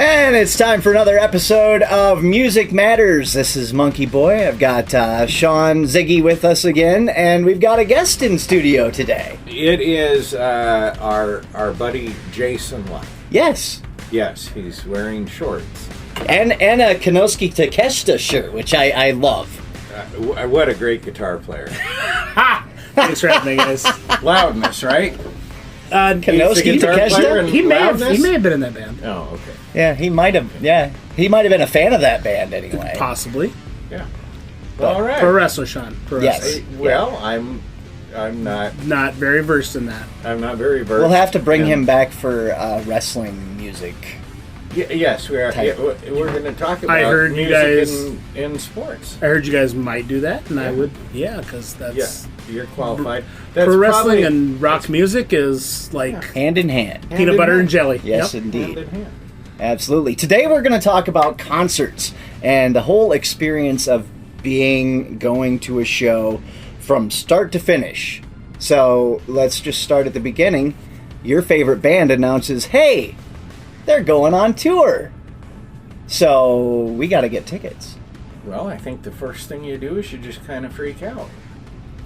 And it's time for another episode of Music Matters. This is MonkeyBoy. I've got Sean Ziggy with us again, and we've got a guest in studio today. It is our buddy Jason Luck. Yes. Yes, he's wearing shorts. And a Kanoski Takeshita shirt, which I love. What a great guitar player. Thanks for having me, guys. Loudness, right? Kanoski Takeshita? He may have been in that band. Oh, okay. Yeah, he might have. Yeah, he might have been a fan of that band anyway. Possibly. Yeah. Well, all right. Pro wrestler, Sean. Pro Yes. wrestler. Well, I'm Not very versed in that. I'm not very versed. We'll have to bring him back for wrestling music. Yes, we are. Yeah, we're going to talk about heard you music guys- in sports. I heard you guys might do that, and I would, because that's... Yeah, you're qualified. That's Pro wrestling probably and rock music is like Hand in hand. peanut butter and jelly. Yes, Yep. indeed. hand in hand. Absolutely. Today we're going to talk about concerts and the whole experience of going to a show from start to finish. So let's just start at the beginning. Your favorite band announces, hey, they're going on tour. So we got to get tickets. Well, I think the first thing you do is you just kind of freak out.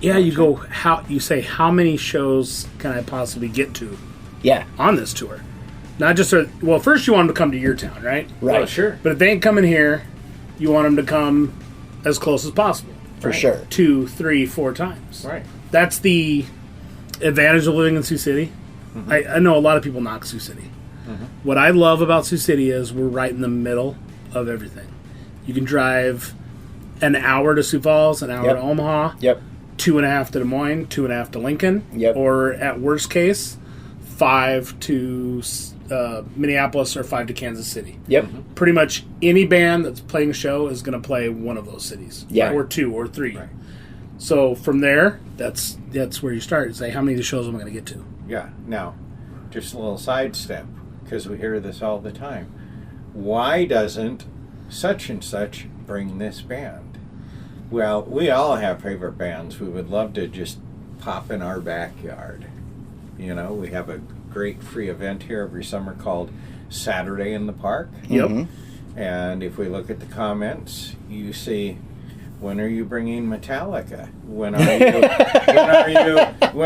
Yeah, you say, how many shows can I possibly get to Yeah, on this tour? Not just, first you want them to come to your town, right? right. Well, sure. But if they ain't coming here, you want them to come as close as possible. For Right. sure. 2, 3, 4 times. Right. That's the advantage of living in Sioux City. Mm-hmm. I know a lot of people knock Sioux City. What I love about Sioux City is we're right in the middle of everything. You can drive an hour to Sioux Falls, an hour Yep. to Omaha, Yep. 2.5 to Des Moines, 2.5 to Lincoln, Yep. or at worst case, 5 to Minneapolis or 5 to Kansas City. Yep. Pretty much any band that's playing a show is going to play one of those cities, Yeah. or 2 or 3. Right. So from there, that's where you start. Say, how many of the shows am I going to get to? Yeah. Now, just a little sidestep, because we hear this all the time. Why doesn't such and such bring this band? Well, we all have favorite bands. We would love to just pop in our backyard. You know, we have a great free event here every summer called Saturday in the Park. Yep. Mhm. And if we look at the comments, you see, when are you bringing Metallica? When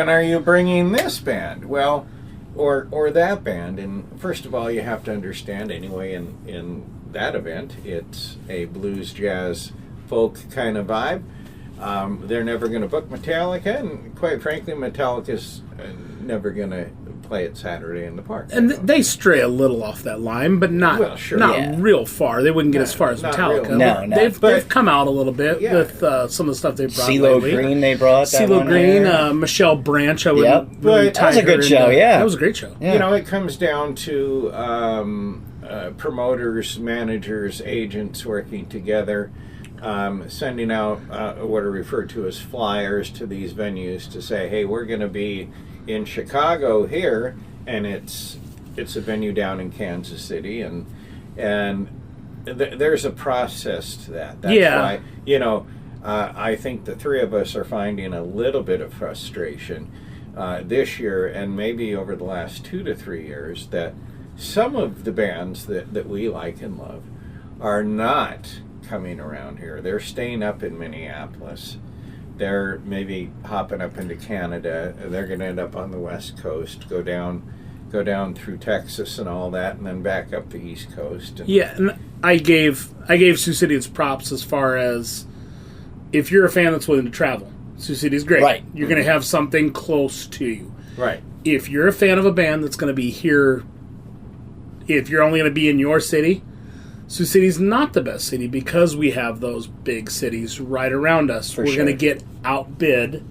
are you bringing this band? Well, or that band. And first of all, you have to understand anyway, in that event, it's a blues, jazz, folk kind of vibe. They're never going to book Metallica, and quite frankly, Metallica's never going to play at Saturday in the Park. And they stray a little off that line, but not Well, sure. Yeah. real far. They wouldn't get as far as not Metallica. real. No, no. They've come out a little bit Yeah. with some of the stuff they brought CeeLo lately. Green they brought. That CeeLo one Green, there. Michelle Branch. I would Yep. really But tie that was a her good into- show, yeah. That was a great show. Yeah. You know, it comes down to promoters, managers, agents working together, sending out what are referred to as flyers to these venues to say, hey, we're going to be in Chicago here, and it's a venue down in Kansas City, and there's a process to that. That's Yeah. why, I think the three of us are finding a little bit of frustration this year, and maybe over the last 2 to 3 years, that some of the bands that we like and love are not coming around here. They're staying up in Minneapolis. They're maybe hopping up into Canada. They're going to end up on the West Coast, go down through Texas and all that, and then back up the East Coast. And Yeah, and I gave Sioux City its props as far as if you're a fan that's willing to travel. Sioux City's great. Right. You're going to have something close to you. Right. If you're a fan of a band that's going to be here, if you're only going to be in your city, Sioux City's not the best city because we have those big cities right around us. For We're sure. going to get outbid,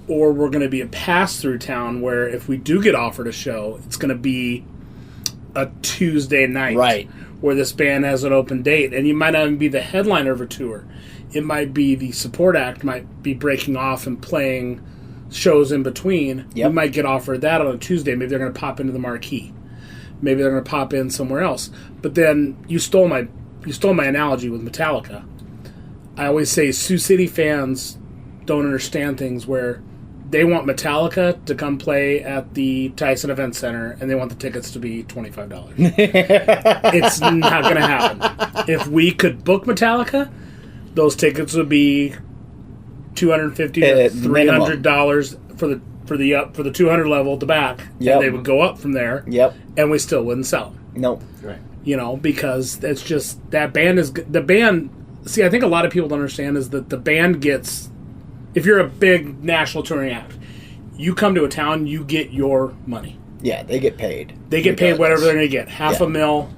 or we're going to be a pass-through town where if we do get offered a show, it's going to be a Tuesday night. Right. Where this band has an open date. And you might not even be the headliner of a tour. It might be the support act might be breaking off and playing shows in between. Yep. You might get offered that on a Tuesday. Maybe they're going to pop into the Marquee. Maybe they're going to pop in somewhere else. But then you stole my analogy with Metallica. I always say Sioux City fans don't understand things where they want Metallica to come play at the Tyson Event Center, and they want the tickets to be $25. It's not going to happen. If we could book Metallica, those tickets would be $250 to $300 for the 200 level at the back. Yep. And they would go up from there. Yep. And we still wouldn't sell them. Nope. Right. You know, because it's just that band is the band. See, I think a lot of people don't understand is that the band gets. If you're a big national touring act, you come to a town, you get your money. Yeah, they get paid. They get paid whatever they're going to get. Half a mil,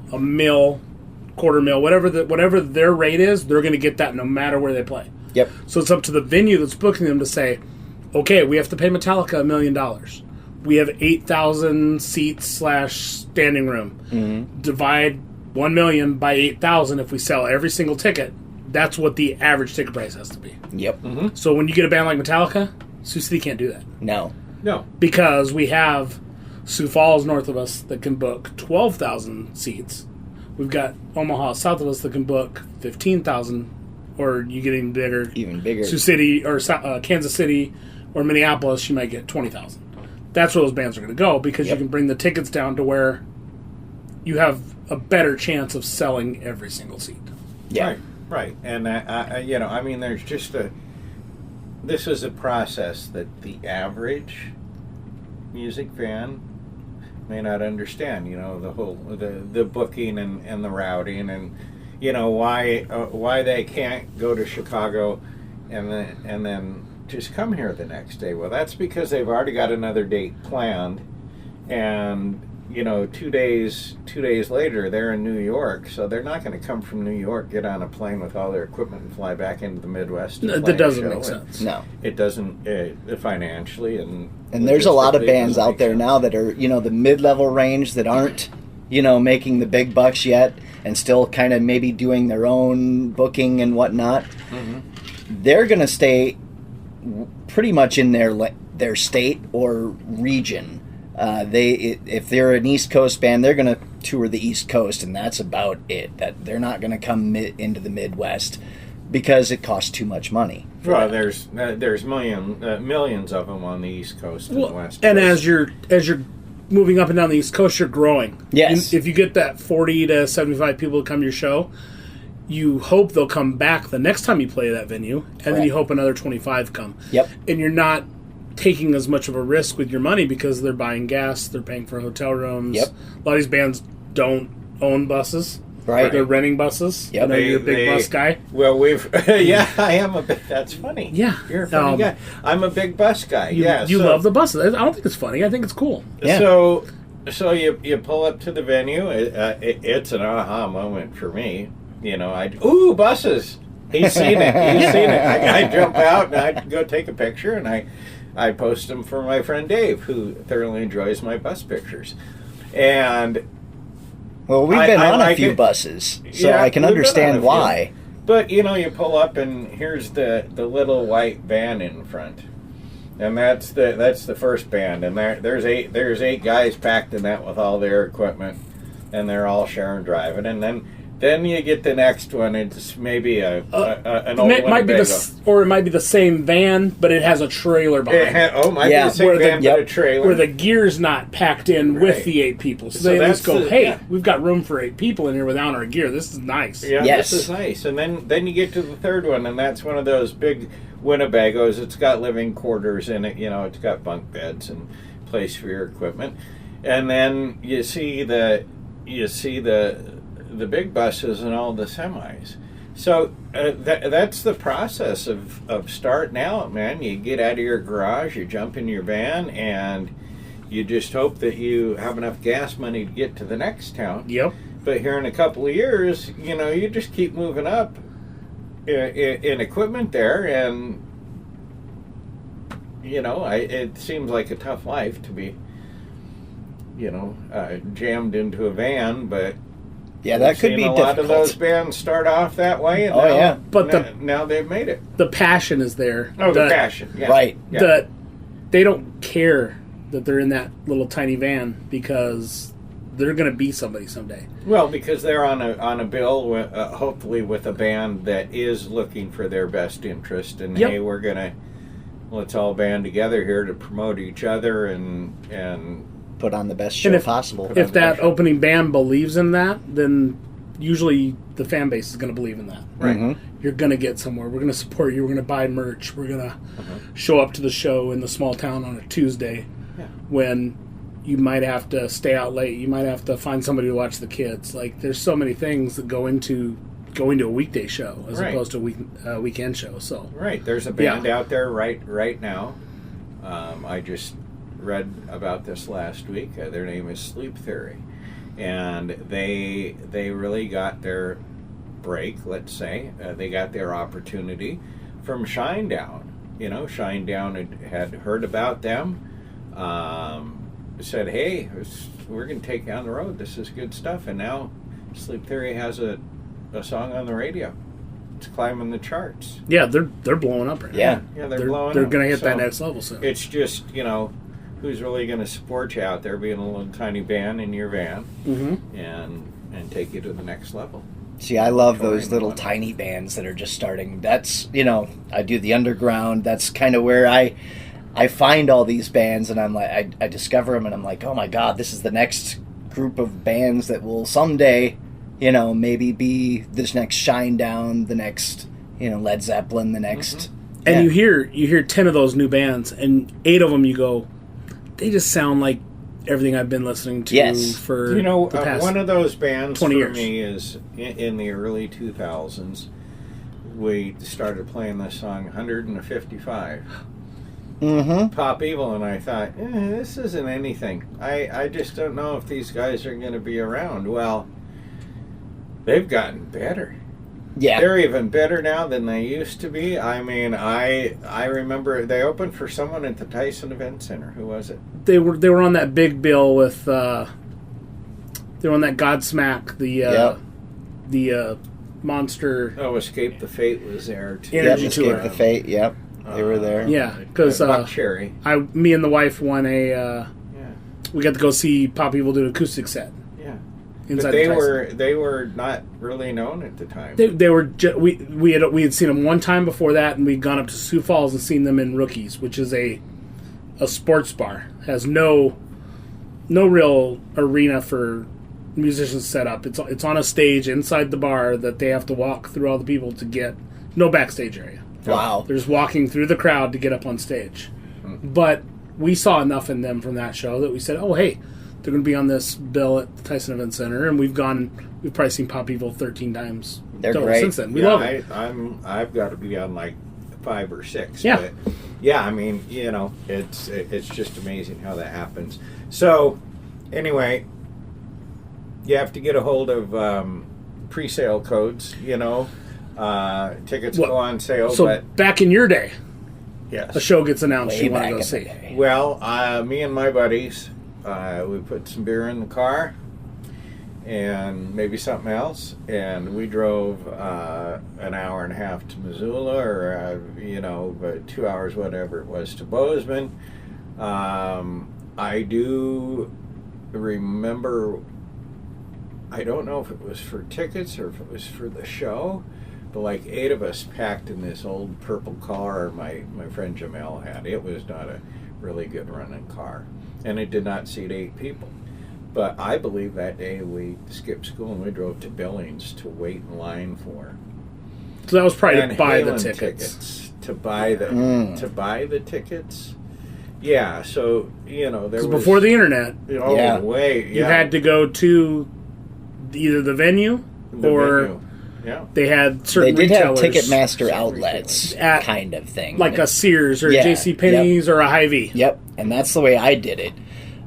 quarter mil, whatever their rate is, they're going to get that no matter where they play. Yep. So it's up to the venue that's booking them to say, okay, we have to pay Metallica $1 million. We have 8,000 seats / standing room. Mm-hmm. Divide 1 million by 8,000. If we sell every single ticket, that's what the average ticket price has to be. Yep. Mm-hmm. So when you get a band like Metallica, Sioux City can't do that. No. Because we have Sioux Falls north of us that can book 12,000 seats. We've got Omaha south of us that can book 15,000, or you get even bigger. Even bigger. Sioux City or Kansas City or Minneapolis, you might get 20,000. That's where those bands are going to go because you can bring the tickets down to where you have a better chance of selling every single seat. Yeah. Right. And, I mean, there's just this is a process that the average music fan may not understand, the whole, the booking and the routing and, why they can't go to Chicago and then just come here the next day. Well, that's because they've already got another date planned, and 2 days later they're in New York, so they're not going to come from New York, get on a plane with all their equipment and fly back into the Midwest. No, that doesn't make sense. No, it doesn't financially and there's a lot of bands out there now that are the mid-level range that aren't making the big bucks yet and still kind of maybe doing their own booking and whatnot. Mm-hmm. They're going to stay pretty much in their state or region. If they're an East Coast band, they're going to tour the East Coast, and that's about it. That they're not going to come into the Midwest because it costs too much money. Well, there's millions of them on the East Coast and the West Coast. And as you're moving up and down the East Coast, you're growing. Yes. If you get that 40 to 75 people to come to your show, you hope they'll come back the next time you play that venue, and then you hope another 25 come. Yep. And you're not taking as much of a risk with your money because they're buying gas, they're paying for hotel rooms. Yep. A lot of these bands don't own buses. Right. They're renting buses. Yep. You're a big bus guy. Well, I am a big, that's funny. Yeah. You're a funny guy. I'm a big bus guy. You love the buses. I don't think it's funny. I think it's cool. Yeah. So you pull up to the venue. It's an aha moment for me. Ooh, buses. He's seen it. I jump out and I go take a picture and I post them for my friend Dave, who thoroughly enjoys my bus pictures. And well, we've been on a few buses, so I can understand why. But you pull up and here's the little white van in front, and that's the first band, and there's eight guys packed in that with all their equipment, and they're all sharing driving, and then you get the next one. It's maybe an old or it might be the same van, but it has a trailer behind it. Be the same van, but a trailer. Where the gear's not packed in with the 8 people. So they at least go, we've got room for 8 people in here without our gear. This is nice. Yeah, yes. This is nice. And then you get to the third one, and that's one of those big Winnebagos. It's got living quarters in it. It's got bunk beds and place for your equipment. And then you see the big buses and all the semis. So that's the process of starting out, man. You get out of your garage, you jump in your van, and you just hope that you have enough gas money to get to the next town. Yep. But here in a couple of years, you just keep moving up in equipment there, and it seems like a tough life to be, jammed into a van, but. Yeah, that could be difficult. A lot of those bands start off that way, and but now they've made it. The passion is there. Oh, the passion, yeah. Right. Yeah. They don't care that they're in that little tiny van because they're going to be somebody someday. Well, because they're on a bill, hopefully with a band that is looking for their best interest, and hey, we're gonna let's all band together here to promote each other and Put on the best show And if- possible. If that opening band believes in that, then usually the fan base is going to believe in that. right. Mhm. You're going to get somewhere. We're going to support you. We're going to buy merch. We're going to show up to the show in the small town on a Tuesday Yeah. when you might have to stay out late. You might have to find somebody to watch the kids. Like, there's so many things that go into going to a weekday show as Right. opposed to a weekend show. So Right. There's a band out there right now. I just read about this last week. Their name is Sleep Theory, and they really got their break. Let's say they got their opportunity from Shinedown. You know, Shinedown had heard about them. Said, "Hey, we're going to take you on the road. This is good stuff." And now Sleep Theory has a song on the radio. It's climbing the charts. yeah, they're blowing up right now. Yeah. Yeah, they're blowing They're up. going to hit So that next level soon. It's just, who's really going to support you out there being a little tiny band in your van and take you to the next level. See, I love Touring those little and tiny bands that are just starting. That's, I do the underground. That's kind of where I find all these bands, and I'm like, I discover them, and I'm like, oh my God, this is the next group of bands that will someday, maybe be this next Shinedown, the next, Led Zeppelin, the next. And you hear 10 of those new bands, and 8 of them you go, they just sound like everything I've been listening to for the past one of those bands 20 for years. me is in the early 2000s. We started playing this song 155. Mm-hmm. Pop Evil, and I thought, this isn't anything. I just don't know if these guys are going to be around. Well, they've gotten better. Yeah. They're even better now than they used to be. I mean, I remember they opened for someone at the Tyson Event Center. Who was it? They were on that big bill with they were on that Godsmack, the monster. Oh, Escape the Fate was there too. Energy Yep, tour. Escape the Fate. Yep, they were there. Yeah, because Buck Cherry. me and the wife won a. Yeah, We got to go see Pop Evil do an acoustic set. yeah. Inside But they the Tyson. they were not really known at the time. They were we had seen them one time before that, and we'd gone up to Sioux Falls and seen them in Rookies, which is a sports bar. Has no real arena for musicians set up. It's on a stage inside the bar that they have to walk through all the people to get. No backstage area. Wow. They're just walking through the crowd to get up on stage. But we saw enough in them from that show that we said, oh, hey, they're going to be on this bill at the Tyson Event Center, and we've probably seen Pop Evil 13 times They're total great. since then. We love it. I've got to be on like 5 or 6. Yeah. But yeah, I mean, it's just amazing how that happens. So, anyway, you have to get a hold of pre-sale codes. Tickets go on sale. So but back in your day, yes, a show gets announced Way you want back to go in the see. day. Well, me and my buddies, we put some beer in the car and maybe something else, and we drove an hour and a half to Missoula, or 2 hours, whatever it was, to Bozeman. I do remember, I don't know if it was for tickets or if it was for the show, but like 8 of us packed in this old purple car my friend Jamel had. It was not a really good running car, and it did not seat 8 people. But I believe that day we skipped school and we drove to Billings to wait in line for So that was probably Van to buy the Halen tickets. to buy the tickets. Yeah, so there was Before the internet, you had to go to either the venue or venue. Yeah. they had They certain did have retailers Ticketmaster outlets, At- kind of thing. like a Sears or Yeah, J.C. Penney's or a Hy-Vee. Yep, and that's the way I did it.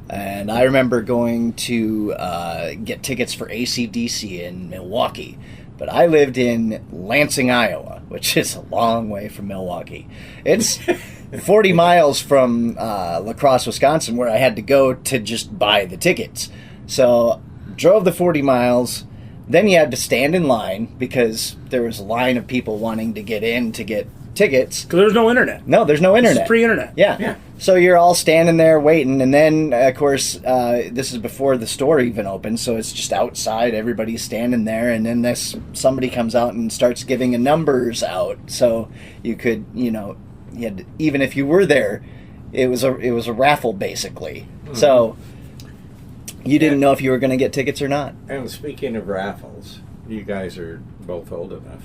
And I remember going to get tickets for AC/DC in Milwaukee. But I lived in Lansing, Iowa, which is a long way from Milwaukee. It's 40 miles from La Crosse, Wisconsin, where I had to go to just buy the tickets. So drove the 40 miles. Then you had to stand in line because there was a line of people wanting to get in to get tickets. Because there's no internet. No, there's no This internet. is pre-internet. Yeah. So you're all standing there waiting, and then, of course, this is before the store even opens, so it's just outside. Everybody's standing there, and then somebody comes out and starts giving numbers out, so you could, even if you were there, it was a raffle basically. So you didn't know if you were going to get tickets or not. And speaking of raffles, you guys are both old enough,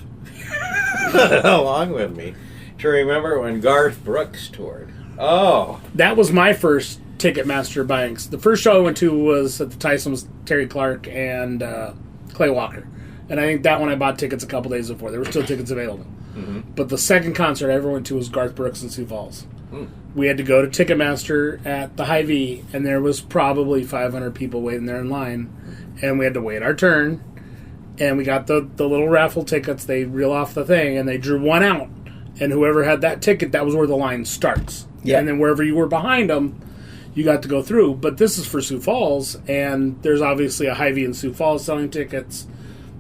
along with me, to remember when Garth Brooks toured. Oh, that was my first Ticketmaster buying. The first show I went to was at the Tyson was Terry Clark and Clay Walker, and I think that one I bought tickets a couple days before. There were still tickets available. But the second concert I ever went to was Garth Brooks in Sioux Falls. We had to go to Ticketmaster at the Hy-Vee, and there was probably 500 people waiting there in line, and we had to wait our turn, and we got the little raffle tickets. They reel off the thing, and they drew one out, and whoever had that ticket, that was where the line starts. Yeah. And then wherever you were behind them, you got to go through. But this is for Sioux Falls, and there's obviously a Hy-Vee in Sioux Falls selling tickets,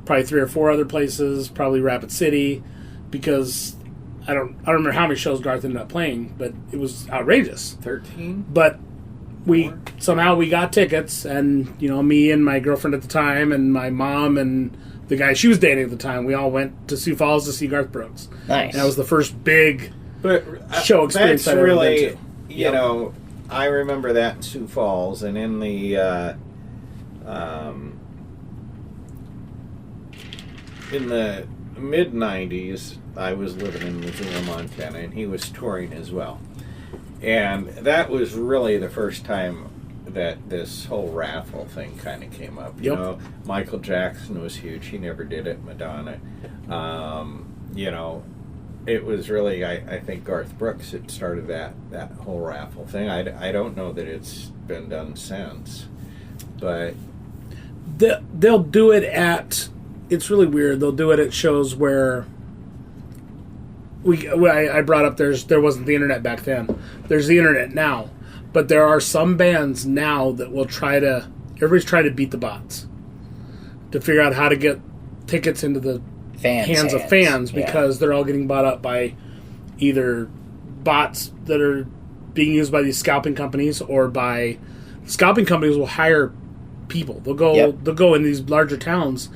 probably 3 or 4 other places, probably Rapid City, because I don't remember how many shows Garth ended up playing, but it was outrageous. 13? But somehow we got tickets, and me and my girlfriend at the time, and my mom and the guy she was dating at the time, we all went to Sioux Falls to see Garth Brooks. Nice. And that was the first big But show experience that's I've ever really, been to. you know, I remember that in Sioux Falls, and in the mid '90s, I was living in Missoula, Montana, and he was touring as well. And that was really the first time that this whole raffle thing kind of came up. You know, Michael Jackson was huge. He never did it. Madonna. It was really, I think Garth Brooks had started that whole raffle thing. I don't know that it's been done since. But they'll do it at, it's really weird, they'll do it at shows where I brought up there wasn't the internet back then. There's the internet now. But there are some bands now that will everybody's trying to beat the bots to figure out how to get tickets into the hands of fans, because they're all getting bought up by either bots that are being used by these scalping companies, or by scalping companies will hire people. They'll go in these larger towns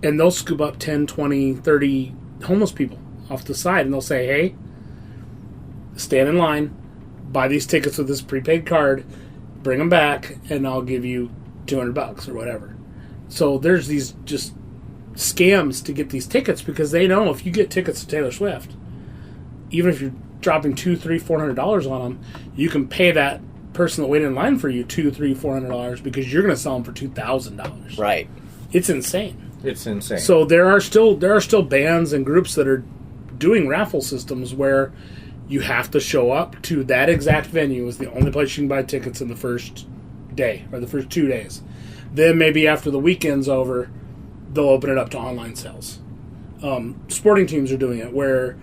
and they'll scoop up 10, 20, 30 homeless people off the side, and they'll say, hey, stand in line, buy these tickets with this prepaid card, bring them back, and I'll give you $200 or whatever. So there's these just scams to get these tickets, because they know if you get tickets to Taylor Swift, even if you're dropping $200, $300, $400 on them, you can pay that person that waited in line for you $200, $300, $400, because you're going to sell them for $2,000. Right. It's insane. it's insane. So there are still bands and groups that are doing raffle systems where you have to show up to that exact venue is the only place you can buy tickets in the first day or the first 2 days. Then maybe after the weekend's over, they'll open it up to online sales. Sporting teams are doing it where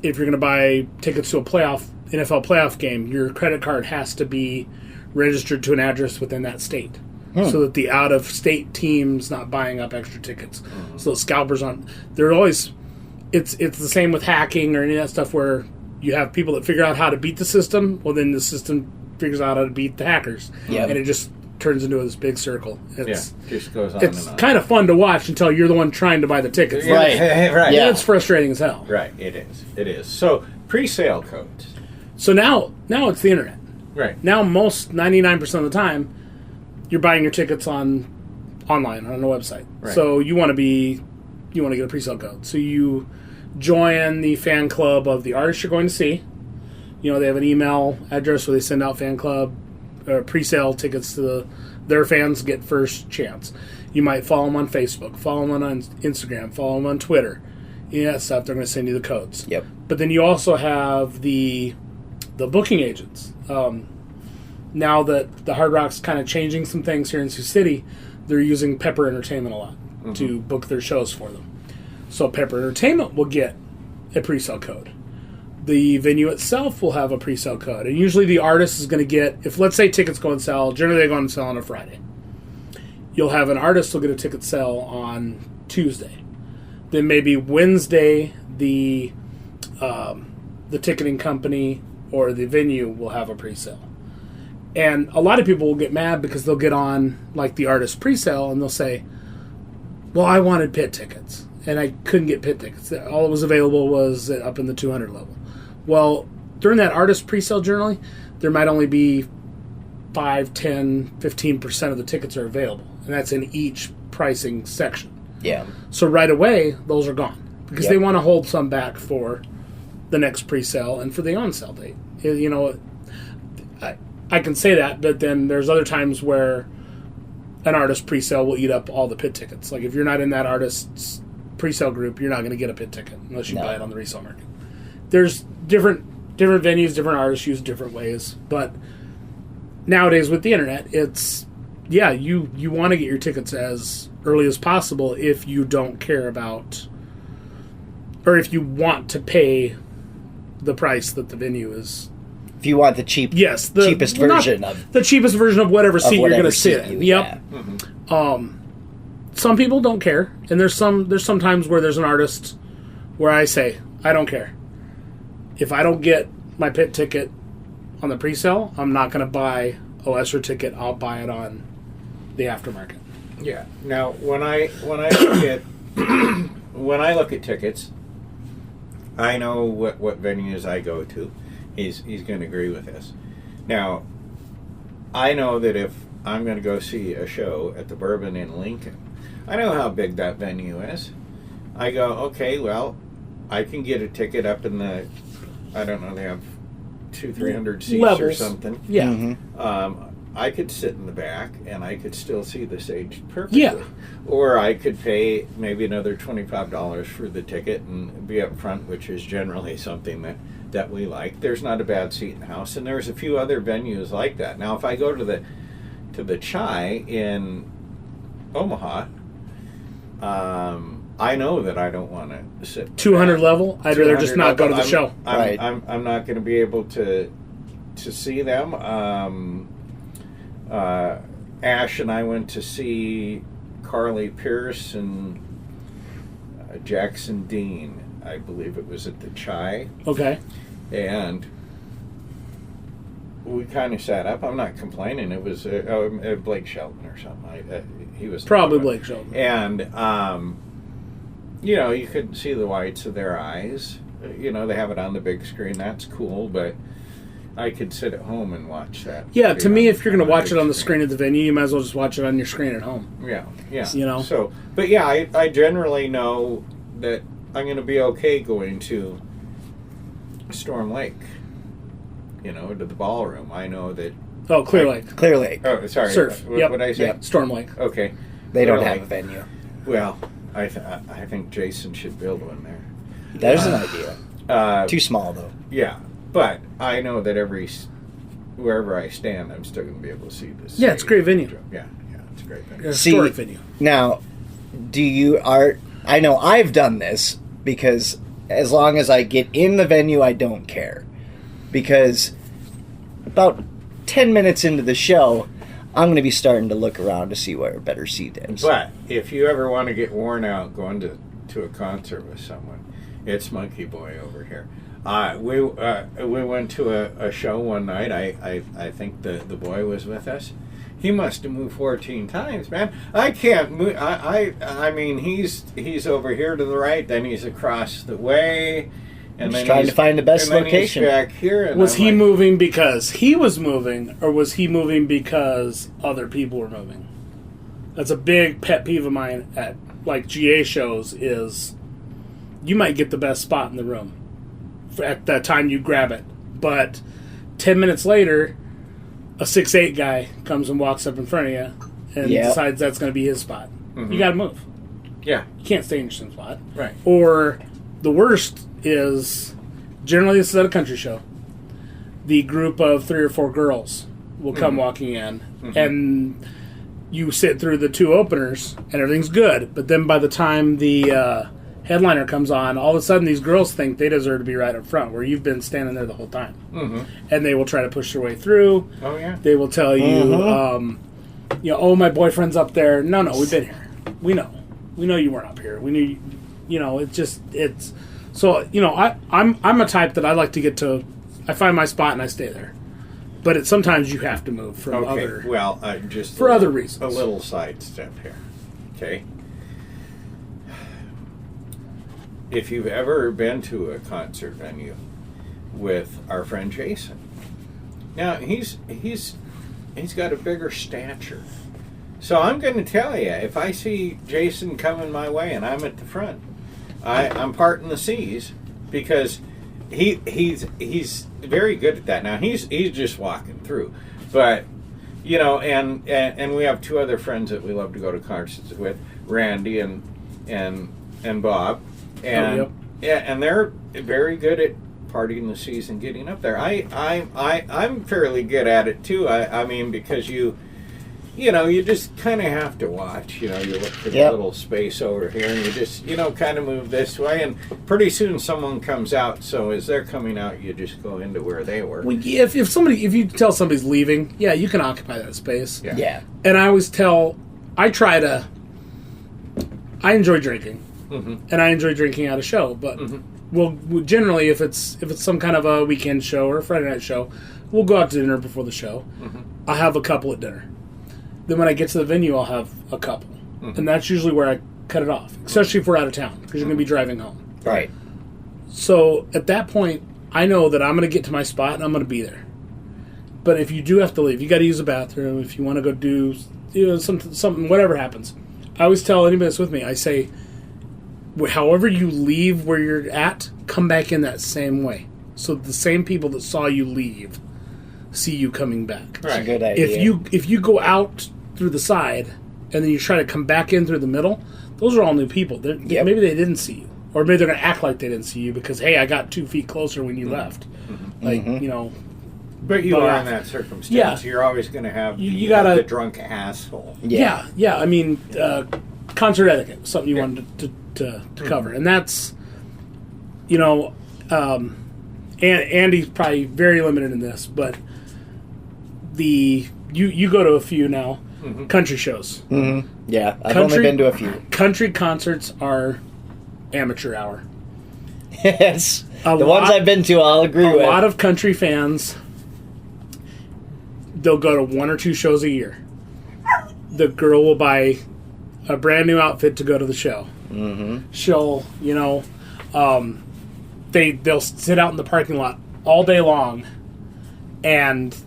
if you're going to buy tickets to a NFL playoff game, your credit card has to be registered to an address within that state. So that the out-of-state team's not buying up extra tickets. So the scalpers aren't... They're always... It's the same with hacking or any of that stuff where you have people that figure out how to beat the system. Well, then the system figures out how to beat the hackers. Yep. And it just turns into this big circle. Just goes on It's and on. kind of fun to watch until you're the one trying to buy the tickets. Right. Right. Yeah. It's frustrating as hell. Right, it is. It is. So, pre-sale codes. So now it's the internet. Right. Now 99% of the time, you're buying your tickets online on a website. Right. So you want to get a pre-sale code. So you join the fan club of the artist you're going to see. You know, they have an email address where they send out fan club or pre-sale tickets to their fans get first chance. You might follow them on Facebook, follow them on Instagram, follow them on Twitter. Yeah, stuff. They're going to send you the codes. Yep. But then you also have the booking agents. Now that the Hard Rock's kind of changing some things here in Sioux City, they're using Pepper Entertainment a lot to book their shows for them. So Pepper Entertainment will get a pre-sale code. The venue itself will have a pre-sale code. And usually the artist is going to get, if let's say tickets go on sale, generally they go on sale on a Friday. You'll have an artist who'll get a ticket sale on Tuesday. Then maybe Wednesday, the ticketing company or the venue will have a pre-sale. And a lot of people will get mad because they'll get on like the artist pre-sale and they'll say, well, I wanted pit tickets and I couldn't get pit tickets. All that was available was up in the 200 level. Well, during that artist pre-sale, generally, there might only be 5, 10, 15% of the tickets are available. And that's in each pricing section. Yeah. So right away, those are gone. Because Yep. they want to hold some back for the next pre-sale and for the on-sale date. You know, I can say that, but then there's other times where an artist pre-sale will eat up all the pit tickets. Like if you're not in that artist's pre-sale group, you're not going to get a pit ticket unless you buy it on the resale market. There's different venues, different artists use different ways, but nowadays with the internet, it's you want to get your tickets as early as possible if you don't care about, or if you want to pay the price that the venue is. If you want the cheapest version of the cheapest version of whatever seat you're going to sit in. Yep. Yeah. Mm-hmm. Some people don't care, and there's some times where there's an artist where I say I don't care. If I don't get my pit ticket on the pre-sale, I'm not going to buy a lesser ticket. I'll buy it on the aftermarket. Yeah. Now, when I look at when I look at tickets, I know what venues I go to. He's going to agree with this. Now, I know that if I'm going to go see a show at the Bourbon in Lincoln, I know how big that venue is. I go, okay, well, I can get a ticket up in the, I don't know, they have 200-300 seats Levels. or something. Yeah. Mm-hmm. I could sit in the back and I could still see the stage perfectly. Yeah. Or I could pay maybe another $25 for the ticket and be up front, which is generally something that we like. There's not a bad seat in the house, and there's a few other venues like that. Now, if I go to the Chai in Omaha, I know that I don't want to sit 200 level. I'd rather just not go to the show. I'm not going to be able to see them. Ash and I went to see Carly Pierce and Jackson Dean. I believe it was at the Chai. Okay. And we kind of sat up. I'm not complaining. It was Blake Shelton or something. He was Probably Blake Shelton. And you couldn't see the whites of their eyes. They have it on the big screen. That's cool, but I could sit at home and watch that. Yeah, to me, if you're going to watch it on the screen screen at the venue, you might as well just watch it on your screen at home. Yeah. So, but yeah, I generally know that I'm going to be okay going to Storm Lake, to the ballroom. I know that. Oh, Clear Lake. Clear Lake. Oh, sorry. Surf. What Yep. did I say? Yep. Storm Lake. Okay. They Clear don't Lake. have a venue. Well, I think Jason should build one there. There's an idea. Too small, though. Yeah, but I know that wherever I stand, I'm still going to be able to see this. Yeah, it's a great venue. Yeah, it's a great venue. Historic venue. Now, I know I've done this because as long as I get in the venue, I don't care. Because about 10 minutes into the show, I'm going to be starting to look around to see where a better seat is. But if you ever want to get worn out going to a concert with someone, it's MonkeyBoy over here. We went to a show one night. I think the boy was with us. He must have moved 14 times, man. I can't move. I mean, he's over here to the right, then he's across the way, and Just then trying to find the best and then location. He's back here. And Was I'm he like, moving because he was moving, or was he moving because other people were moving? That's a big pet peeve of mine at GA shows. Is you might get the best spot in the room at that time you grab it, but 10 minutes later, a 6'8" guy comes and walks up in front of you and decides that's going to be his spot. Mm-hmm. You got to move. Yeah, You can't stay in your same spot. right. Or the worst is, generally this is at a country show, the group of 3 or 4 girls will come walking in, and you sit through the 2 openers and everything's good, but then by the time the headliner comes on, all of a sudden these girls think they deserve to be right up front where you've been standing there the whole time. And they will try to push their way through. Oh yeah. They will tell you, oh, my boyfriend's up there. No, we've been here. We know you weren't up here. We knew, it's so, I'm a type that I like to get to, I find my spot and I stay there. But sometimes you have to move for other reasons. A little sidestep here. Okay. If you've ever been to a concert venue, with our friend Jason. Now he's got a bigger stature, so I'm going to tell you, if I see Jason coming my way and I'm at the front, I'm parting the seas, because he's very good at that. Now he's just walking through, but you know, and we have two other friends that we love to go to concerts with, Randy and Bob, and and they're very good at partying the seas and getting up there. I'm fairly good at it too. I mean, because you just kind of have to watch. You know, you look for the little space over here, and you just, kind of move this way, and pretty soon someone comes out. So as they're coming out, you just go into where they were. Well, if you tell somebody's leaving, you can occupy that space. Yeah. And I always I enjoy drinking, and I enjoy drinking at a show, but we'll generally, if it's some kind of a weekend show or a Friday night show, we'll go out to dinner before the show. I'll have a couple at dinner. Then when I get to the venue, I'll have a couple. And that's usually where I cut it off, especially if we're out of town, because you're going to be driving home. Right. So at that point, I know that I'm going to get to my spot and I'm going to be there. But if you do have to leave, you got to use the bathroom, if you want to go do something, whatever happens. I always tell anybody that's with me, I say, however you leave where you're at, come back in that same way. So the same people that saw you leave see you coming back. That's a good idea. If you go out through the side and then you try to come back in through the middle, those are all new people. Maybe they didn't see you, or maybe they're going to act like they didn't see you because, hey, I got 2 feet closer when you left. Like, But you are in that circumstance. Yeah. You're always going to have you gotta, the drunk asshole. Yeah. I mean, concert etiquette was something you wanted to cover, and that's, Andy's probably very limited in this, but you go to a few now, country shows. Yeah, I've only been to a few. Country concerts are amateur hour. Yes, the ones I've been to, I'll agree with. A lot of country fans, they'll go to 1 or 2 shows a year. The girl will buy a brand new outfit to go to the show. She'll, they'll sit out in the parking lot all day long and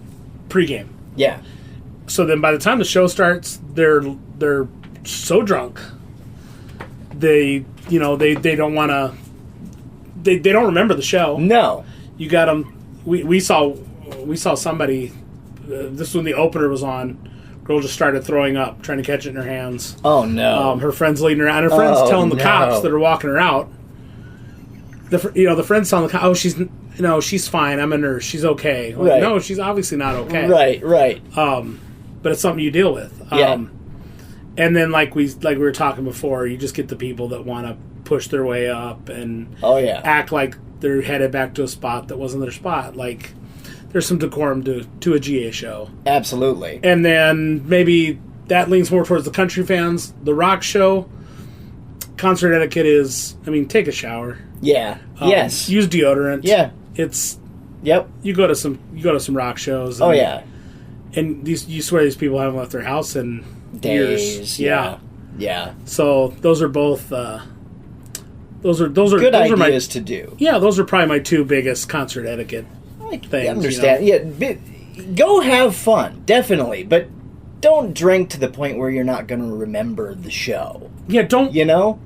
pregame. Yeah. So then by the time the show starts, they're so drunk. They don't want to. They don't remember the show. No. You got them. We saw somebody. This when the opener was on. Girl just started throwing up, trying to catch it in her hands. Oh no! Her friend's leading her out. Her friend's telling the cops that are walking her out. The friend's telling the cops, "Oh, she's fine. I'm a nurse. She's okay." Like, right. No, she's obviously not okay. Right. But it's something you deal with. Yeah. And then like we were talking before, you just get the people that want to push their way up and act like they're headed back to a spot that wasn't their spot. Like, there's some decorum to a GA show. Absolutely. And then maybe that leans more towards the country fans. The rock show, concert etiquette is, take a shower. Yeah. Yes. Use deodorant. Yeah. It's. Yep. You go to some rock shows. And, and you swear these people haven't left their house in days. Years. Yeah. Yeah. So those are both. Those are good those ideas to do. Yeah, those are probably my 2 biggest concert etiquette things. I understand. Yeah, go have fun, definitely, but don't drink to the point where you're not going to remember the show. Yeah, don't.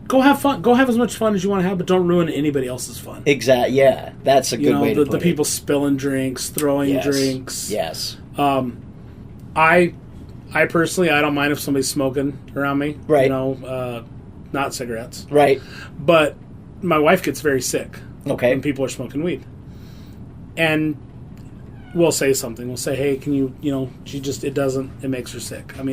Go have fun. Go have as much fun as you want to have, but don't ruin anybody else's fun. Exactly. Yeah, that's a good way to put it. The people spilling drinks, throwing drinks. Yes. I personally, I don't mind if somebody's smoking around me. Right. Not cigarettes. Right. But my wife gets very sick. Okay. When people are smoking weed. And we'll say something. We'll say, hey, can you, it makes her sick. I'm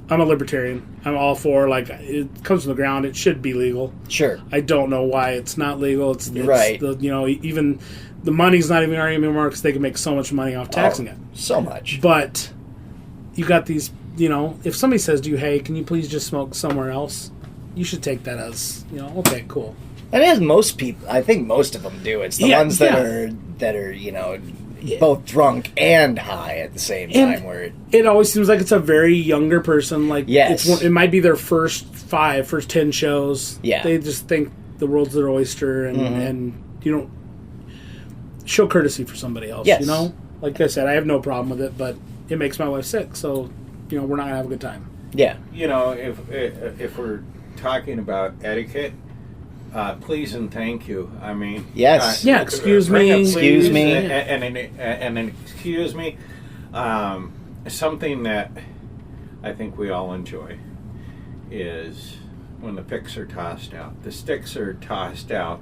a libertarian. I'm all for, it comes from the ground. It should be legal. Sure. I don't know why it's not legal. It's right. Even the money's not even an argument anymore because they can make so much money off taxing it. So much. But you got these, if somebody says to you, hey, can you please just smoke somewhere else? You should take that as, okay, cool. And as most people, I think most of them do. It's the ones that are both drunk and high at the same time. Where it always seems like it's a very younger person. Like, yes, it might be their first 10 shows. Yeah, they just think the world's their oyster, and you don't. show courtesy for somebody else. Yes. You know, like I said, I have no problem with it, but it makes my wife sick, so we're not gonna have a good time. Yeah. If we're talking about etiquette, please and thank you. I mean, Yes. Yeah, excuse bring me. a please Excuse me. and an excuse me. Something that I think we all enjoy is when the picks are tossed out. The sticks are tossed out.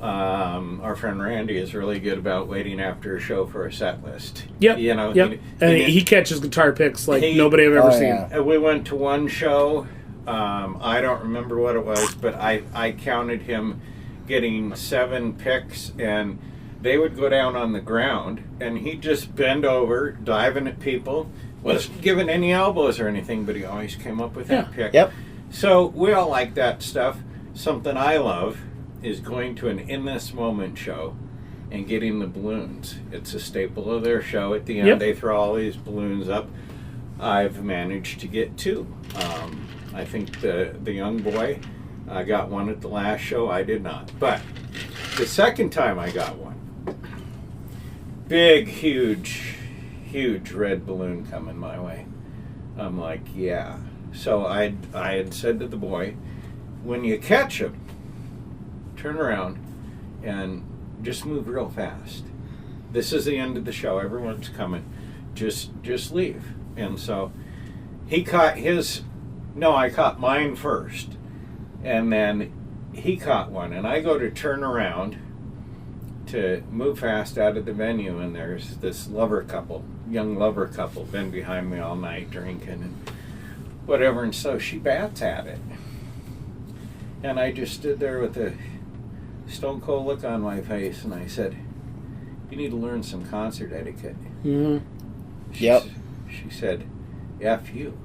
Our friend Randy is really good about waiting after a show for a set list. Yep. Yep. He catches guitar picks like nobody I've ever seen. Yeah. We went to one show. I don't remember what it was, but I counted him getting 7 picks, and they would go down on the ground, and he'd just bend over, diving at people. Wasn't giving any elbows or anything, but he always came up with that pick. Yep. So we all like that stuff. Something I love is going to an In This Moment show and getting the balloons. It's a staple of their show. At the end, Yep. they throw all these balloons up. I've managed to get 2. I think the young boy got one at the last show. I did not. But the second time I got one, big, huge red balloon coming my way. I'm like, yeah. So I had said to the boy, when you catch him, turn around and just move real fast. This is the end of the show. Everyone's coming. Just leave. And so he caught his. No, I caught mine first, and then he caught one. And I go to turn around to move fast out of the venue, and there's this young lover couple, been behind me all night drinking and whatever. And so she bats at it, and I just stood there with a stone cold look on my face, and I said, "You need to learn some concert etiquette." Mm-hmm. She said, "F you."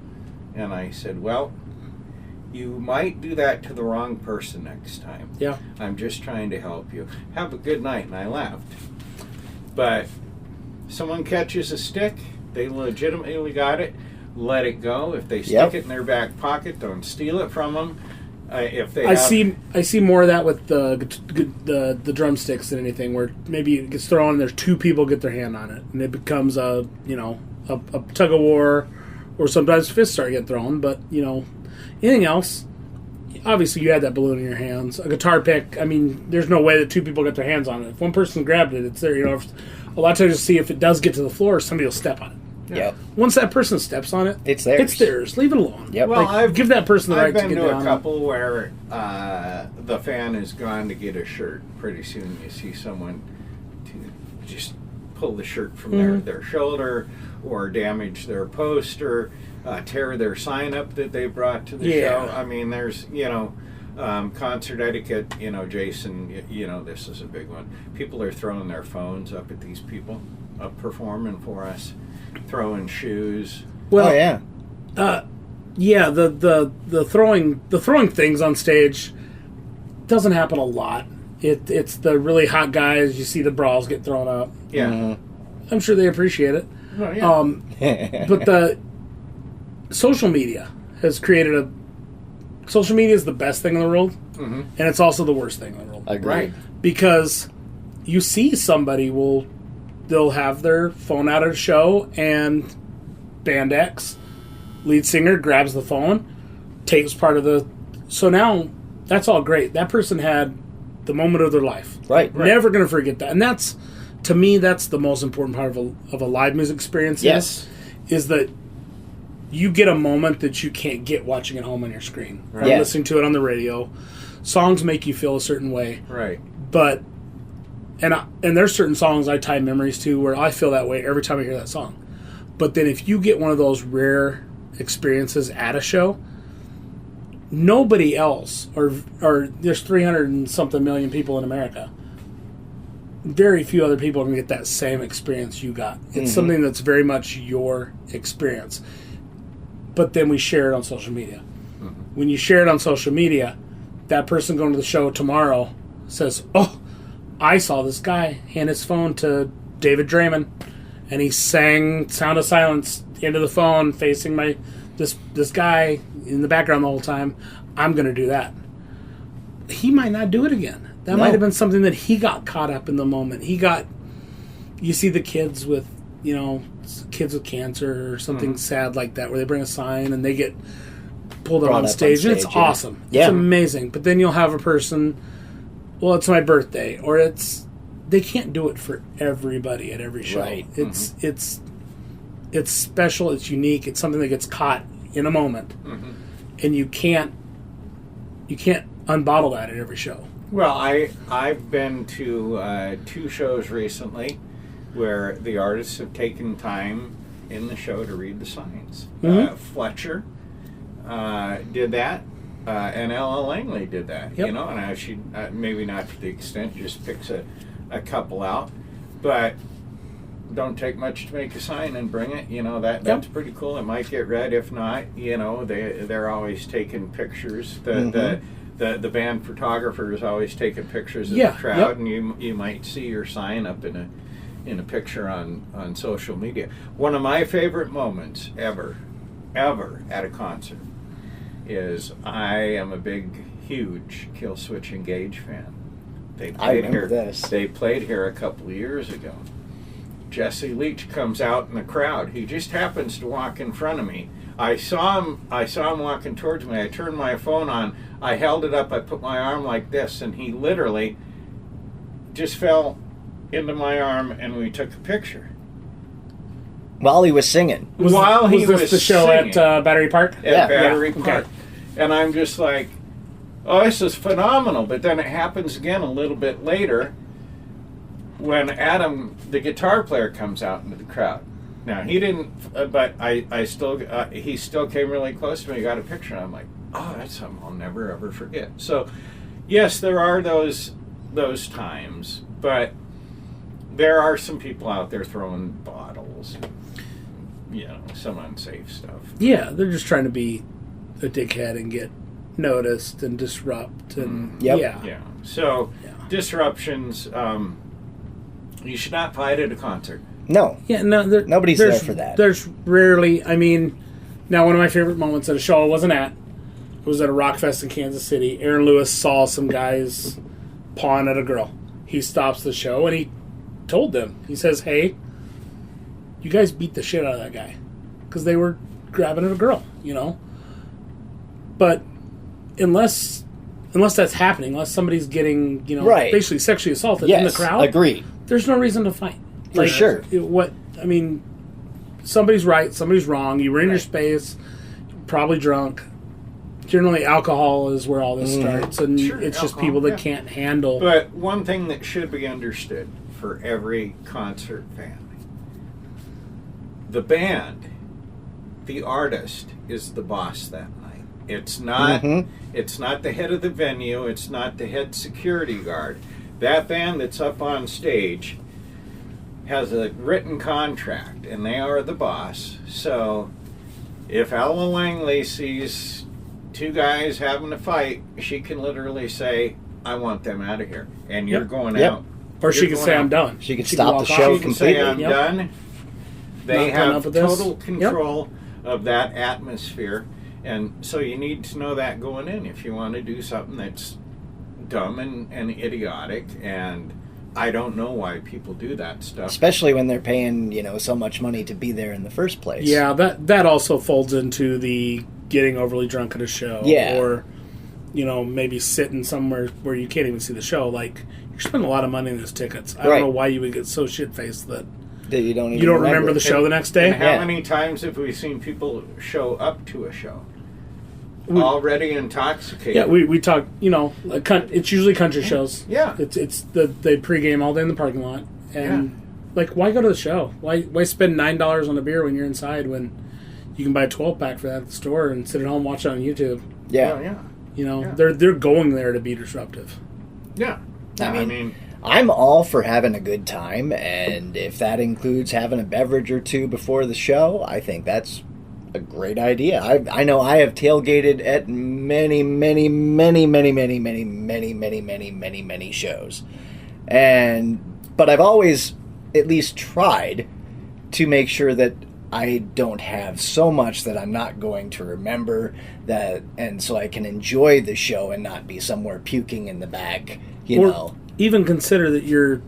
And I said, "Well, you might do that to the wrong person next time. Yeah. I'm just trying to help you. Have a good night." And I left. But someone catches a stick, they legitimately got it, let it go. If they stick it in their back pocket, don't steal it from them. If they I see more of that with the drumsticks than anything, where maybe it gets thrown and there's 2 people get their hand on it, and it becomes a tug of war, or sometimes fists start getting thrown. But anything else, obviously you had that balloon in your hands. A guitar pick, I mean, there's no way that 2 people get their hands on it. If one person grabbed it, it's there. A lot of times you see if it does get to the floor, somebody will step on it. Yep. Once that person steps on it, it's theirs. It's theirs. Leave it alone. Yep. Well, give that person the right to get down. I've been to a couple where the fan has gone to get a shirt. Pretty soon you see someone to just pull the shirt from their shoulder, or damage their poster, tear their sign up that they brought to the show. I mean, there's concert etiquette. Jason, this is a big one. People are throwing their phones up at these people up performing for us. Throwing shoes. Well, oh yeah. The throwing things on stage doesn't happen a lot. It's the really hot guys. You see the bras get thrown up. Yeah, I'm sure they appreciate it. Oh, yeah. But the social media has created social media is the best thing in the world, and it's also the worst thing in the world. Agreed. Right. Because you see somebody they'll have their phone out at a show, and band X, lead singer, grabs the phone, takes part of the... So now, that's all great. That person had the moment of their life. Right. Never going to forget that. And that's, to me, that's the most important part of a live music experience. Yes. Is that you get a moment that you can't get watching at home on your screen. Right? Yeah. Listening to it on the radio. Songs make you feel a certain way. Right. But... And there's certain songs I tie memories to where I feel that way every time I hear that song. But then if you get one of those rare experiences at a show, nobody else, or there's 300 and something million people in America, very few other people are going to get that same experience you got. It's something that's very much your experience. But then we share it on social media. When you share it on social media, that person going to the show tomorrow says, "Oh, I saw this guy hand his phone to David Draymond, and he sang Sound of Silence into the phone, facing this guy in the background the whole time. I'm going to do that." He might not do it again. That might have been something that he got caught up in the moment. He got you see the kids with, kids with cancer or something sad like that, where they bring a sign and they get pulled up on stage, and it's awesome. Yeah. It's amazing. But then you'll have a person, well, it's my birthday, or they can't do it for everybody at every show. Right. It's special, it's unique, it's something that gets caught in a moment. And you can't unbottle that at every show. Well, I've been to 2 shows recently where the artists have taken time in the show to read the signs. Fletcher did that, and Ella Langley did that. Yep. And she maybe not to the extent, just picks a couple out, but don't take much to make a sign and bring it. That's pretty cool. It might get read. If not, they're always taking pictures. The band photographer is always taking pictures of the crowd, and you might see your sign up in a picture on social media. One of my favorite moments ever at a concert is I am a huge Kill Switch Engage fan. They played here a couple of years ago. Jesse Leach comes out in the crowd. He just happens to walk in front of me. I saw him walking towards me. I turned my phone on. I held it up. I put my arm like this, and he literally just fell into my arm, and we took a picture. While he was singing. Was this the show singing at Battery Park? At Battery Park. Okay. And I'm just like, oh, this is phenomenal. But then it happens again a little bit later when Adam, the guitar player, comes out into the crowd. Now, he didn't, but he still came really close to me, got a picture, and I'm like, oh, that's something I'll never, ever forget. So, yes, there are those times, but there are some people out there throwing bottles and, some unsafe stuff. Yeah, they're just trying to be a dickhead and get noticed and disrupt. And Yeah. So, disruptions, you should not fight at a concert. No. Yeah, no. Nobody's there for that. There's rarely, now one of my favorite moments at a show I wasn't at was at a rock fest in Kansas City. Aaron Lewis saw some guys pawing at a girl. He stops the show and he told them, he says, hey, you guys beat the shit out of that guy. Because they were grabbing at a girl, But unless that's happening, unless somebody's getting, basically sexually assaulted in the crowd. Agreed. There's no reason to fight. For sure. Somebody's right, somebody's wrong. You were in your space, probably drunk. Generally, alcohol is where all this starts, and it's just people that can't handle. But one thing that should be understood for every concert fan: the band, the artist, is the boss that night. It's not. It's not the head of the venue. It's not the head security guard. That band that's up on stage has a written contract, and they are the boss. So if Ella Langley sees 2 guys having a fight, she can literally say, I want them out of here, and you're going out. Or she can say, I'm done. She can stop the show completely. She can say, I'm done. They have total control of that atmosphere, and so you need to know that going in if you want to do something that's dumb and idiotic, and I don't know why people do that stuff. Especially when they're paying, so much money to be there in the first place. Yeah, that also folds into the getting overly drunk at a show. Yeah. Or, maybe sitting somewhere where you can't even see the show. Like, you're spending a lot of money on those tickets. I don't know why you would get so shit-faced that you don't remember the show the next day. And how many times have we seen people show up to a show already intoxicated? Yeah, we talk, it's usually country shows. Yeah. It's they pregame all day in the parking lot. And, why go to the show? Why spend $9 on a beer when you're inside when you can buy a 12-pack for that at the store and sit at home and watch it on YouTube? Yeah. They're going there to be disruptive. Yeah. I mean, I'm all for having a good time, and if that includes having a beverage or 2 before the show, I think that's a great idea. I know I have tailgated at many, many, many, many, many, many, many, many, many, many, many shows. But I've always at least tried to make sure that I don't have so much that I'm not going to remember that, and so I can enjoy the show and not be somewhere puking in the back, Even consider that you're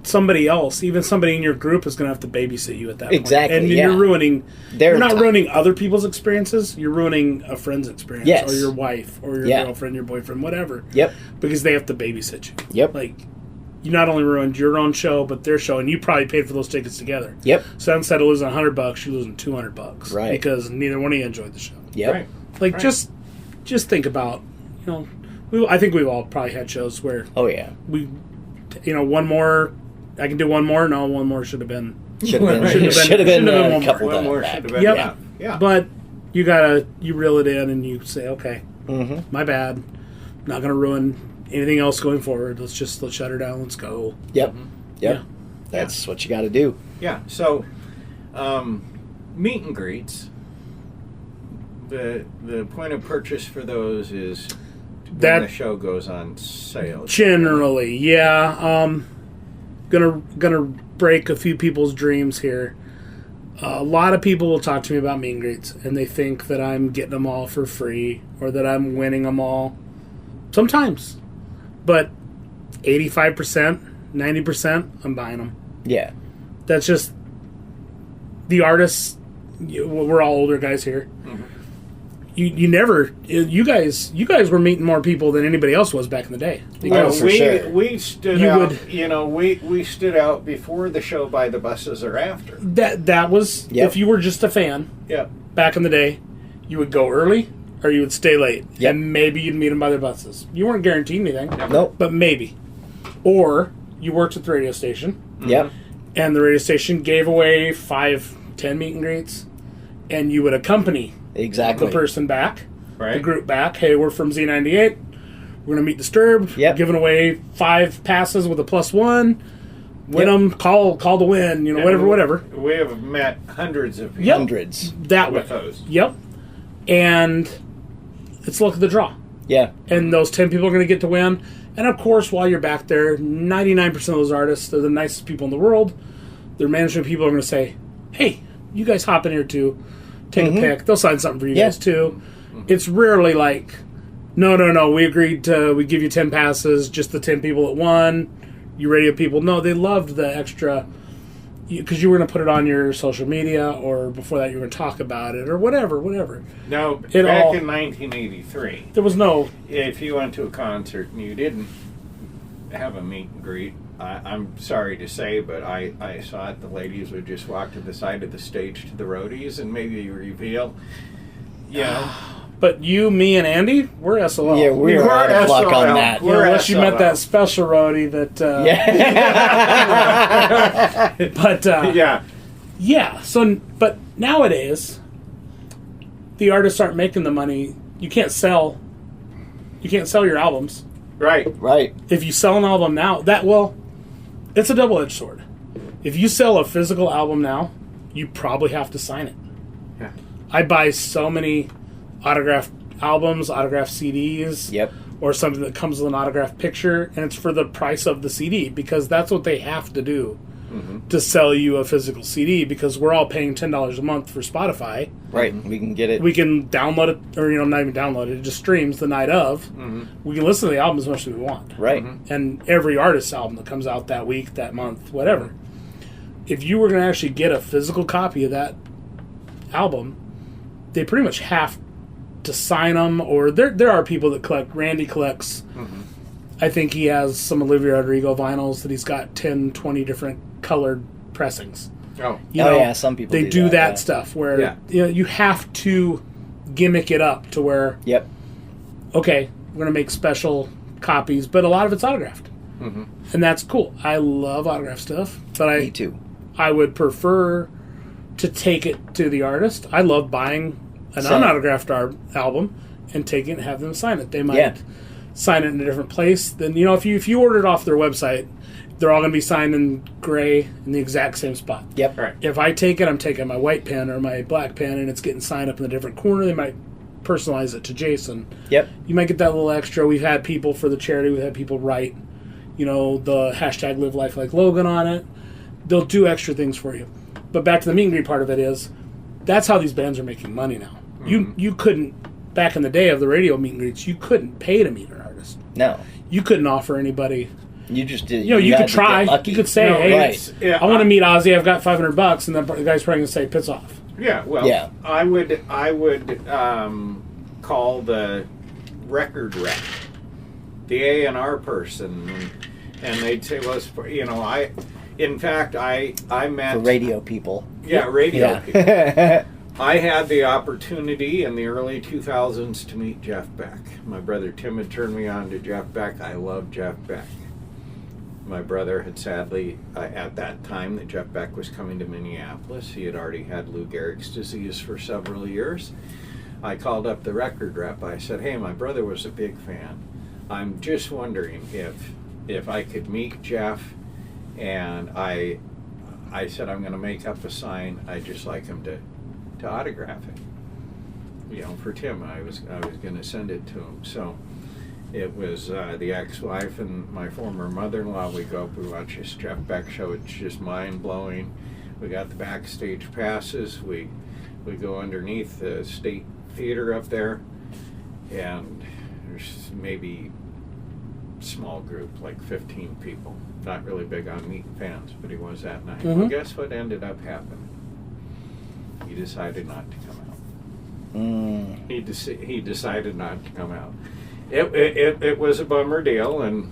somebody else, even somebody in your group, is going to have to babysit you at that Exactly, point. And yeah. you're ruining... Their You're not time. ruining other people's experiences. You're ruining a friend's experience. Yes. Or your wife, or your Yeah. girlfriend, your boyfriend, whatever. Yep. Because they have to babysit you. Yep. Like, you not only ruined your own show, but their show, and you probably paid for those tickets together. Yep. So instead of losing $100, you're losing $200. Right. Because neither one of you enjoyed the show. Yep. Right. Like, Right. just think about, I think we've all probably had shows where Oh yeah. one more, I can do one more. No, one more should have been. Should have been. Should have been- Should have been should have been a one couple One times more back. should have been. Yep. Yeah. But you reel it in and you say, okay, my bad. Not going to ruin anything else going forward. Let's shut her down. Let's go. Yep. Yep. Yeah. That's what you got to do. Yeah. So, meet and greets. The point of purchase for those is when That- the show goes on sale. Generally, yeah. Gonna break a few people's dreams here. A lot of people will talk to me about meet and greets, and they think that I'm getting them all for free or that I'm winning them all. Sometimes, but 85%, 90%, I'm buying them. Yeah. That's just the artists. We're all older guys here. You guys were meeting more people than anybody else was back in the day. Well, for we sure. we stood You out. would- We stood out before the show by the buses or after. That was Yep. if you were just a fan Yeah. back in the day, you would go early or you would stay late, Yep. and maybe you'd meet them by their buses. You weren't guaranteed anything, Nope. but maybe. Or you worked at the radio station, Yep. and the radio station gave away 5-10 meet and greets, and you would accompany Exactly. the person back, Right. the group back. Hey, we're from Z98. We're going to meet Disturbed. Yep. Giving away 5 passes with a +1. Win Yep. them, call to win, And whatever. We have met hundreds of people Yep. Hundreds. That way. with those. Yep. And it's luck of the draw. Yeah. And those 10 people are going to get to win. And of course, while you're back there, 99% of those artists, they're the nicest people in the world. Their management people are going to say, hey, you guys hop in here too. Take a pic. They'll sign something for you Yeah. guys too. It's rarely like, no, we agreed we give you 10 passes, just the 10 people that won. You radio people. No, they loved the extra, because you were going to put it on your social media, or before that you were going to talk about it, or whatever. No, It back all- in 1983, There was no... if you went to a concert and you didn't have a meet and greet, I'm sorry to say, but I saw it. The ladies would just walk to the side of the stage to the roadies and maybe reveal, But you, me, and Andy, we're SOL. Yeah, we We're were out of luck SOL. on that. We're unless you met SOL. that special roadie that... Yeah. But, yeah. yeah, so, but nowadays, the artists aren't making the money. You can't sell your albums. Right. Right. If you sell an album now, it's a double-edged sword. If you sell a physical album now, you probably have to sign it. Yeah. I buy so many autographed albums, autographed CDs, Yep. or something that comes with an autographed picture, and it's for the price of the CD, because that's what they have to do to sell you a physical CD, because we're all paying $10 a month for Spotify. Right. We can get it. We can download it, or not even download it, it just streams the night of. We can listen to the album as much as we want. Right. And every artist's album that comes out that week, that month, whatever. If you were going to actually get a physical copy of that album, they pretty much have to sign them, or there are people that collect. Randy collects. I think he has some Olivia Rodrigo vinyls that he's got 10, 20 different colored pressings. Oh. Yeah, some people they do that, yeah. stuff where you have to gimmick it up to where Yep. okay, we're gonna make special copies, but a lot of it's autographed, and that's cool. I love autographed stuff, but Me too. I would prefer to take it to the artist. I love buying an Same. unautographed album and taking it and have them sign it. They might Yeah. sign it in a different place. Then if you order it off their website, they're all going to be signed in gray in the exact same spot. Yep. Right. If I take it, I'm taking my white pen or my black pen, and it's getting signed up in a different corner. They might personalize it to Jason. Yep. You might get that little extra. We've had people for the charity. We've had people write, the hashtag Live Life Like Logan on it. They'll do extra things for you. But back to the meet and greet part of it is, that's how these bands are making money now. You couldn't, back in the day of the radio meet and greets, you couldn't pay to meet an artist. No. You couldn't offer anybody, You just did. You know, you had could to try. get lucky. You could say, No, hey, right. I want to meet Ozzy. I've got $500, and the guy's probably going to say, piss off. Yeah, well, Yeah. I would call the record rep, the A&R person, and they'd say, well, you know, in fact, I met... For radio people. Yeah, radio people. Yeah. I had the opportunity in the early 2000s to meet Jeff Beck. My brother Tim had turned me on to Jeff Beck. I love Jeff Beck. My brother had sadly, at that time that Jeff Beck was coming to Minneapolis, he had already had Lou Gehrig's disease for several years. I called up the record rep. I said, hey, my brother was a big fan. I'm just wondering if I could meet Jeff, and I said, I'm going to make up a sign. I'd just like him to autograph it. You know, for Tim, I was going to send it to him. So it was the ex-wife and my former mother-in-law. We go up, we watch this Jeff Beck show. It's just mind-blowing. We got the backstage passes. We go underneath the State Theater up there, and there's maybe a small group, like 15 people. Not really big on meeting fans, but he was that night. Mm-hmm. Well, guess what ended up happening? He decided not to come out. He decided not to come out. It was a bummer deal, and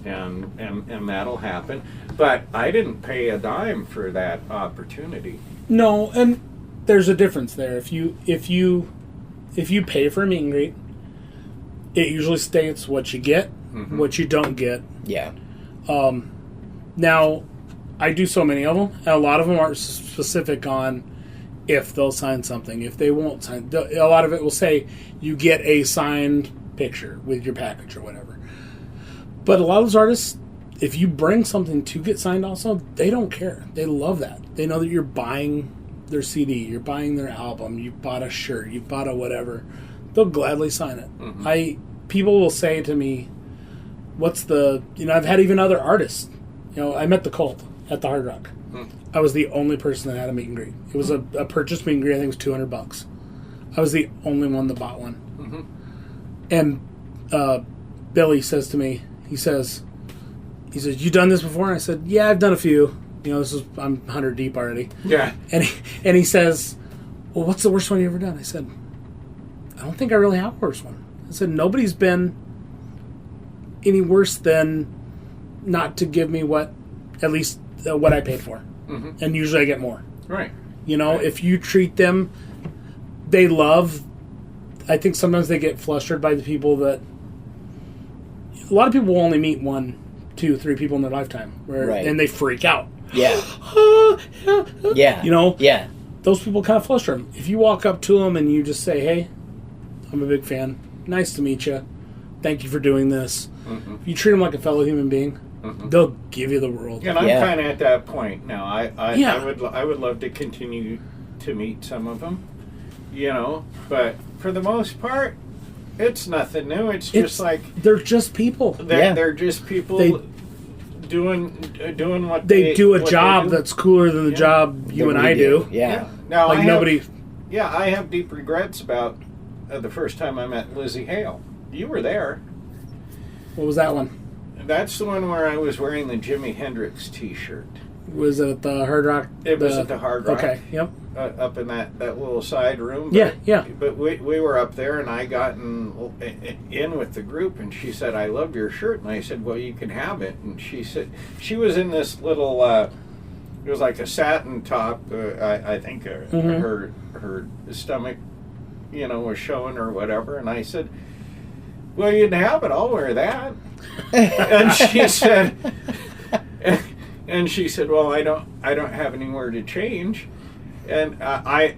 that'll happen. But I didn't pay a dime for that opportunity. No, and there's a difference there. If you pay for a meet and greet, it usually states what you get, what you don't get. Yeah. Now, I do so many of them, and a lot of them aren't specific on if they'll sign something, if they won't sign. A lot of it will say you get a signed picture with your package or whatever. But a lot of those artists, if you bring something to get signed also, they don't care. They love that. They know that you're buying their CD, you're buying their album, you bought a shirt, you bought a whatever. They'll gladly sign it. People will say to me, what's the, I've had even other artists. I met the Cult at the Hard Rock. I was the only person that had a meet and greet. It was a purchase meet and greet. I think it was $200. I was the only one that bought one. And Billy says to me, he says, you done this before? And I said, yeah, I've done a few. I'm 100 deep already. Yeah. And he says, well, what's the worst one you ever done? I said, I don't think I really have a worst one. I said, nobody's been any worse than not to give me what I paid for. And usually I get more. Right. If you treat them, they love. I think sometimes they get flustered by the people that. A lot of people will only meet 1, 2, 3 people in their lifetime, and they freak out. Yeah. Yeah. Yeah. Those people kind of fluster them. If you walk up to them and you just say, "Hey, I'm a big fan. Nice to meet you. Thank you for doing this." If you treat them like a fellow human being, they'll give you the world. And I'm kind of at that point now. I would love to continue to meet some of them, but for the most part, it's nothing new. It's just like they're just people. They're just people doing what they do. A what job they do. That's cooler than the job you and I do. Yeah. Now like nobody. I have deep regrets about the first time I met Lizzie Hale. You were there. What was that one? That's the one where I was wearing the Jimi Hendrix T-shirt. Was it at the Hard Rock? It was at the Hard Rock. Okay, yep. Up in that little side room. But, yeah. But we were up there, and I got in with the group, and she said, I love your shirt. And I said, well, you can have it. And she said, she was in this little, it was like a satin top. I think her stomach, was showing or whatever. And I said, well, you can have it. I'll wear that. And she said, well, I don't have anywhere to change. And I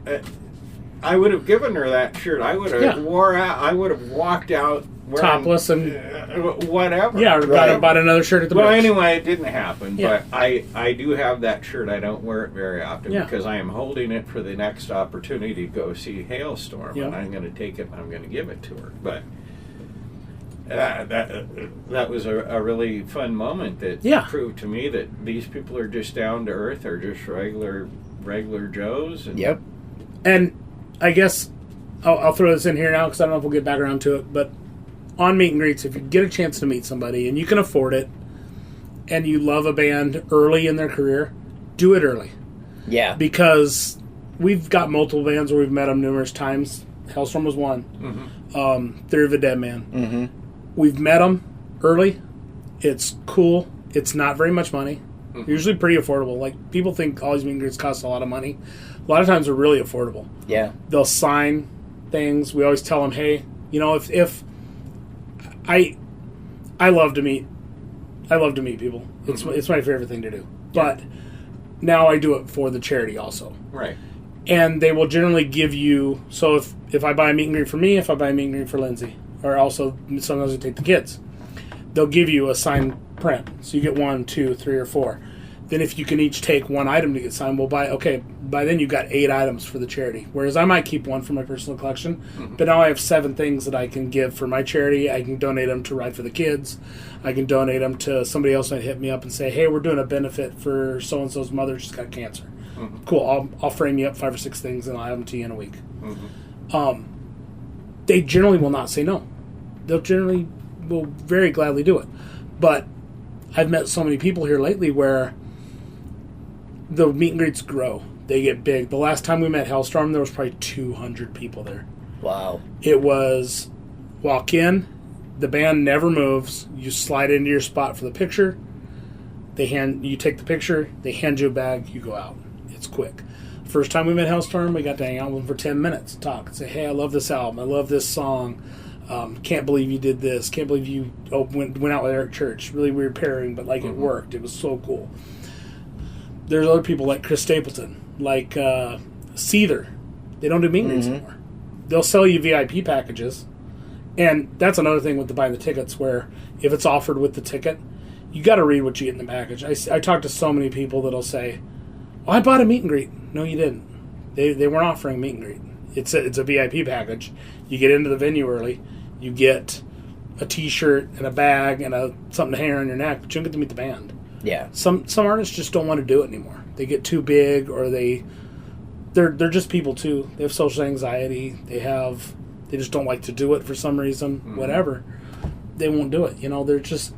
would have given her that shirt. I would have I would have walked out wearing, topless and whatever. Yeah, or bought another shirt at the. Well, beach. anyway, it didn't happen. Yeah. But I do have that shirt. I don't wear it very often because I am holding it for the next opportunity to go see Hailstorm, and I'm going to take it and I'm going to give it to her. But that was a really fun moment that proved to me that these people are just down to earth, are just regular Joes. And And I guess I'll throw this in here now because I don't know if we'll get back around to it. But on meet and greets, if you get a chance to meet somebody and you can afford it, and you love a band early in their career, do it early. Yeah. Because we've got multiple bands where we've met them numerous times. Hellstorm was one. Theory of a Dead Man. We've met them early. It's cool. It's not very much money. Usually pretty affordable. Like, people think all these meet and greets cost a lot of money. A lot of times they're really affordable. Yeah. They'll sign things. We always tell them, hey, you know, if I love to meet people. It's my favorite thing to do. But now I do it for the charity also. Right. And they will generally give you, so if I buy a meet and greet for me, if I buy a meet and greet for Lindsay, or also sometimes we take the kids, they'll give you a signed print. So you get 1, 2, 3, or 4. Then if you can each take one item to get signed, by then you've got 8 items for the charity. Whereas I might keep one for my personal collection, but now I have 7 things that I can give for my charity. I can donate them to Ride for the Kids. I can donate them to somebody else that hit me up and say, hey, we're doing a benefit for so-and-so's mother. She's got cancer. Cool, I'll frame you up 5 or 6 things and I'll have them to you in a week. They generally will not say no. They'll generally will very gladly do it. But I've met so many people here lately where the meet and greets grow. They get big. The last time we met Hellstorm, there was probably 200 people there. Wow. It was walk in, the band never moves, you slide into your spot for the picture, you take the picture, they hand you a bag, you go out. It's quick. First time we met Hellstorm, we got to hang out with them for 10 minutes and talk and say, hey, I love this album, I love this song, can't believe you did this, can't believe you went out with Eric Church. Really weird pairing, but it worked. It was so cool. There's other people like Chris Stapleton, like Seether. They don't do meet and greets anymore. They'll sell you VIP packages, and that's another thing with the buying the tickets, where if it's offered with the ticket, you got to read what you get in the package. I talk to so many people that'll say, oh, I bought a meet and greet. No, you didn't. They weren't offering meet and greet. It's a VIP package. You get into the venue early. You get a T-shirt and a bag and something to hang around your neck, but you don't get to meet the band. Yeah. Some artists just don't want to do it anymore. They get too big, or they're just people too. They have social anxiety. They just don't like to do it for some reason. Whatever. They won't do it. They're just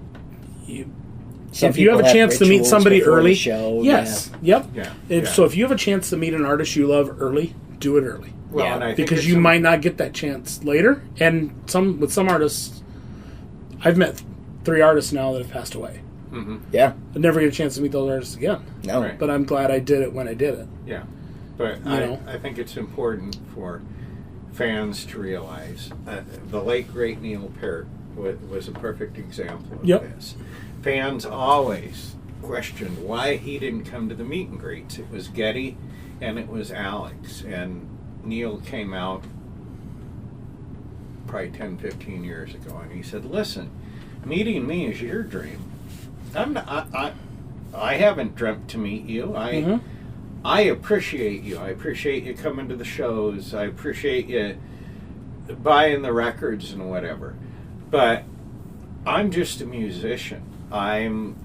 if you have a chance to meet somebody early, yes, yep. Yeah. So if you have a chance to meet an artist you love early, do it early. Well, and I think because you might not get that chance later. And with some artists, I've met 3 artists now that have passed away. Yeah. I'd never get a chance to meet those artists again. No. Right. But I'm glad I did it when I did it. Yeah. But I think it's important for fans to realize the late, great Neil Peart was a perfect example of this. Fans always questioned why he didn't come to the meet and greets. It was Getty and it was Alex. And Neil came out probably 10, 15 years ago, and he said, listen, meeting me is your dream. I haven't dreamt to meet you. I appreciate you. I appreciate you coming to the shows. I appreciate you buying the records and whatever. But I'm just a musician. I'm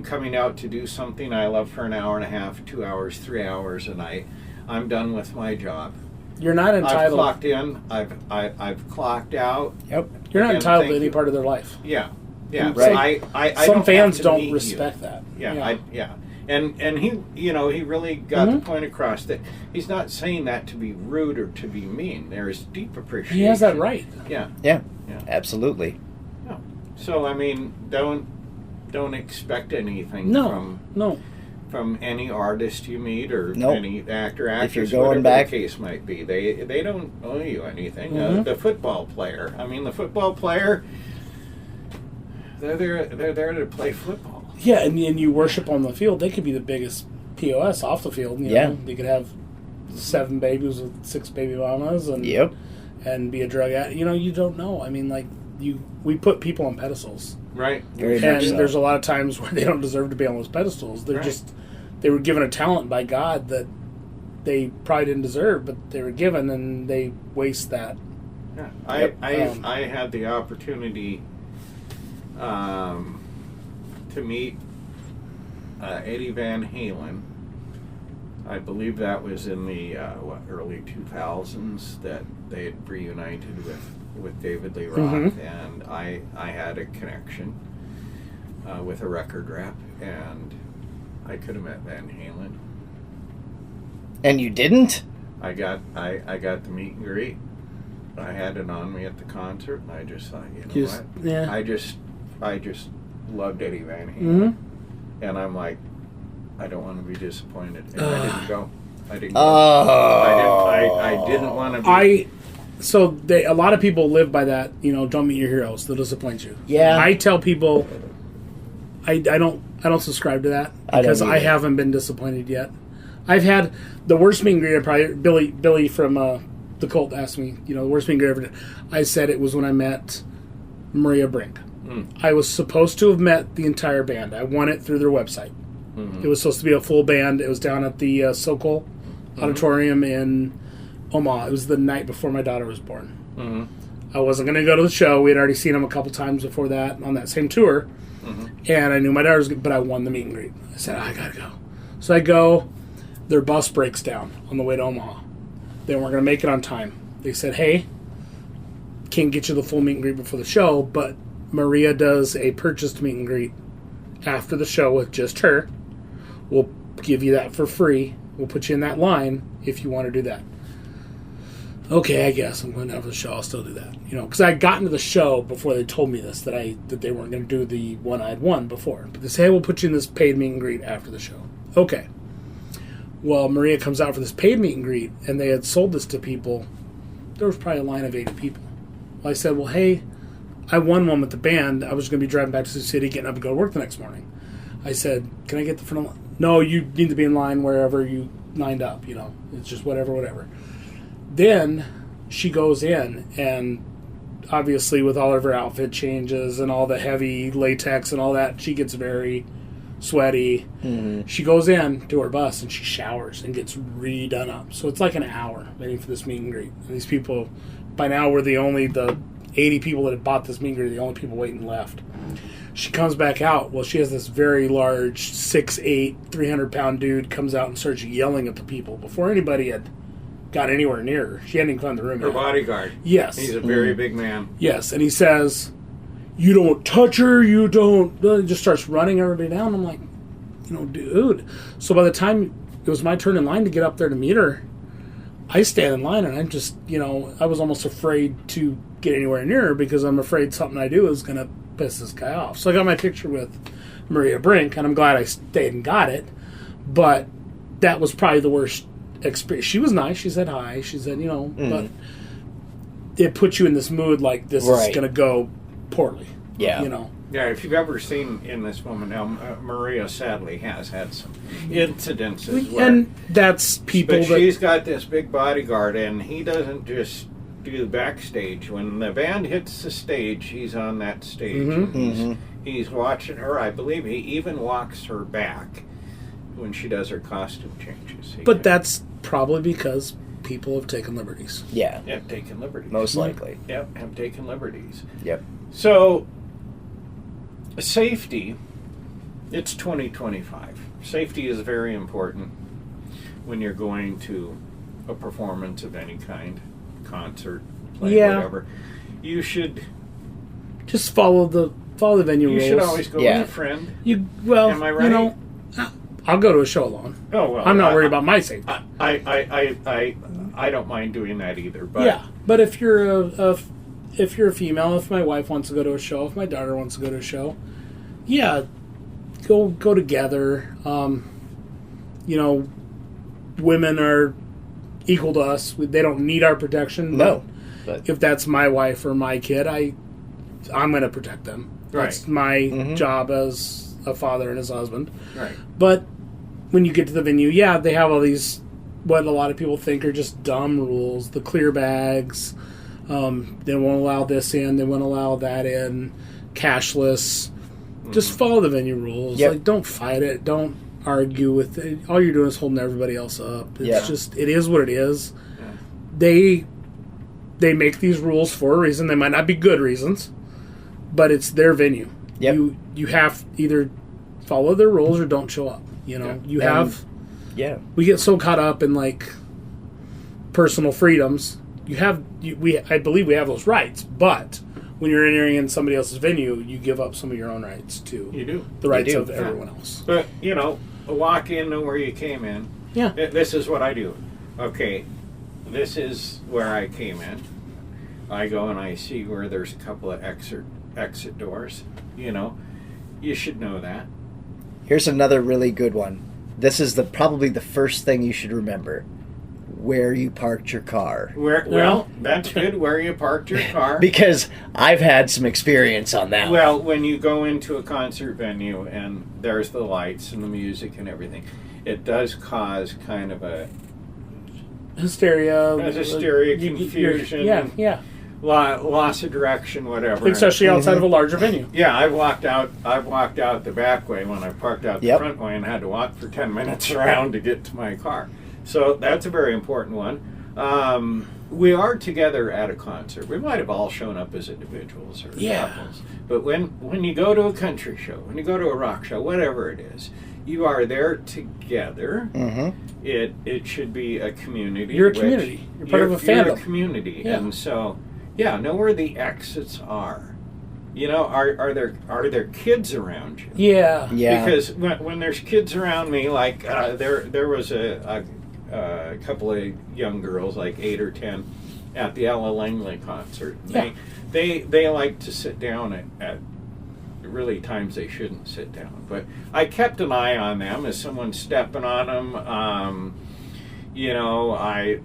coming out to do something I love for an hour and a half, 2 hours, 3 hours, and I'm done with my job. You're not entitled. I've clocked in. I've clocked out. Yep. You're not entitled to any part of their life. Yeah. Yeah, right. I Some don't fans have to don't meet respect you. that. Yeah. And he, he really got the point across that he's not saying that to be rude or to be mean. There is deep appreciation. He has that right. Yeah. Yeah. Absolutely. Yeah. So don't expect anything from any artist you meet or any actor, actress, if you're going whatever back, the case might be. They don't owe you anything. The football player. They're there to play football. Yeah, and you worship on the field. They could be the biggest POS off the field. You know? They could have 7 babies with 6 baby mamas and be a drug addict. You don't know. I mean, we put people on pedestals. Right. Very much so. There's a lot of times where they don't deserve to be on those pedestals. They're they were given a talent by God that they probably didn't deserve, but they were given, and they waste that. Yeah. I had the opportunity to meet Eddie Van Halen. I believe that was in the early 2000s that they had reunited with David Lee Roth, and I had a connection. with a record rep, and I could have met Van Halen. And you didn't? I got the meet and greet. I had it on me at the concert, and I just thought, you know what? Yeah. I just loved Eddie Van Halen, and I'm like, I don't want to be disappointed. And I didn't go. I didn't. I didn't want to be. A lot of people live by that. Don't meet your heroes; they'll disappoint you. Yeah. I tell people, I don't subscribe to that because I haven't been disappointed yet. I've had the worst meet and greet. Billy from the Cult asked me, the worst meet and greet I ever did. I said it was when I met Maria Brink. I was supposed to have met the entire band. I won it through their website. It was supposed to be a full band. It was down at the Sokol Auditorium in Omaha. It was the night before my daughter was born. I wasn't going to go to the show. We had already seen them a couple times before that on that same tour. And I knew my daughter was good, but I won the meet and greet. I said, I got to go. So I go. Their bus breaks down on the way to Omaha. They weren't going to make it on time. They said, hey, can't get you the full meet and greet before the show, but Maria does a purchased meet and greet after the show with just her. We'll give you that for free. We'll put you in that line if you want to do that. Okay, I guess I'm going down for the show. I'll still do that. Because I got into the show before they told me this, that they weren't going to do the one I'd won before. But they say, hey, we'll put you in this paid meet and greet after the show. Okay. Well, Maria comes out for this paid meet and greet, and they had sold this to people. There was probably a line of 80 people. Well, I said, well, hey, I won one with the band. I was going to be driving back to the city, getting up and go to work the next morning. I said, can I get the front line? No, you need to be in line wherever you lined up, It's just whatever. Then she goes in, and obviously with all of her outfit changes and all the heavy latex and all that, she gets very sweaty. She goes in to her bus and she showers and gets redone up. So it's like an hour waiting for this meet and greet. And these people, by now, were the 80 people that had bought this meet and greet, the only people waiting left. She comes back out. Well, she has this very large 6'8", 300-pound dude comes out and starts yelling at the people before anybody had got anywhere near her. She hadn't even come in the room Her yet. bodyguard. Yes. He's a very big man. Yes, and he says, you don't touch her, you don't... He just starts running everybody down. I'm like, dude. So by the time it was my turn in line to get up there to meet her, I stand in line, and I'm just, I was almost afraid to get anywhere near her because I'm afraid something I do is going to piss this guy off. So I got my picture with Maria Brink, and I'm glad I stayed and got it, but that was probably the worst experience. She was nice. She said hi. She said, but it puts you in this mood like this is going to go poorly. Yeah. Yeah, if you've ever seen in this woman, now Maria sadly has had some incidences where... And that's people But she's got this big bodyguard, and he doesn't just do the backstage. When the band hits the stage, he's on that stage. And he's watching her. I believe he even walks her back when she does her costume changes. But that's probably because people have taken liberties. Yeah. Have taken liberties. Most likely. Yep, have taken liberties. Yep. So, safety, it's 2025. Safety is very important when you're going to a performance of any kind, concert, play, whatever. You should just follow the venue rules. You should always go with a friend. Am I right? I'll go to a show alone. Oh well, I'm not worried about my safety. I don't mind doing that either. But but if you're a female, if my wife wants to go to a show, if my daughter wants to go to a show, go together. Women are equal to us. They don't need our protection. No. But if that's my wife or my kid, I'm going to protect them. That's my job as a father and as a husband. Right. But when you get to the venue, they have all these, what a lot of people think are just dumb rules. The clear bags. They won't allow this in. They won't allow that in. Cashless. Just follow the venue rules. Yep. Like, don't fight it. Don't argue with it. All you're doing is holding everybody else up. It's just, it is what it is. Yeah. They make these rules for a reason. They might not be good reasons, but it's their venue. Yep. You have either follow their rules or don't show up. We get so caught up in like personal freedoms. I believe we have those rights, but when you're entering in somebody else's venue, you give up some of your own rights to You do. the rights do. of everyone else. But, walk into where you came in. Yeah. This is what I do. Okay, this is where I came in. I go and I see where there's a couple of exit doors. You should know that. Here's another really good one. This is probably the first thing you should remember. Where you parked your car. Well, that's good. Where you parked your car. Because I've had some experience on that. Well, when you go into a concert venue and there's the lights and the music and everything, it does cause kind of a Hysteria. confusion. Yeah. Loss of direction, whatever. Especially outside of a larger venue. Yeah, I've walked out the back way when I parked out the Yep. front way and had to walk for 10 minutes around to get to my car. So that's a very important one. We are together at a concert. We might have all shown up as individuals or couples. But when you go to a country show, when you go to a rock show, whatever it is, you are there together. Mm-hmm. It should be a community. You're a community. You're part of a fandom. You're a community. Yeah. And so, know where the exits are. Are there kids around you? Yeah. Because when there's kids around me, like there was a couple of young girls, like 8 or 10, at the Ella Langley concert. Yeah. They like to sit down at really times they shouldn't sit down. But I kept an eye on them. Is someone stepping on them?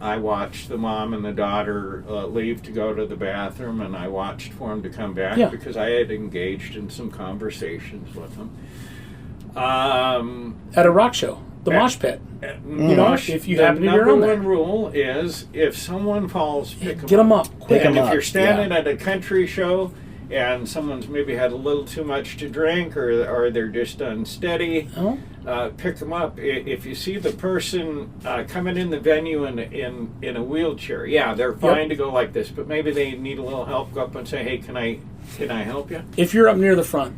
I watched the mom and the daughter leave to go to the bathroom, and I watched for them to come back because I had engaged in some conversations with them. At a rock show, the mosh pit. If you happen to be around there. The number one rule is if someone falls, pick get them up quick. And if you're standing at a country show and someone's maybe had a little too much to drink or they're just unsteady, pick them up. If you see the person coming in the venue in a wheelchair, they're fine to go like this, but maybe they need a little help. Go up and say, hey, can I help you? If you're up near the front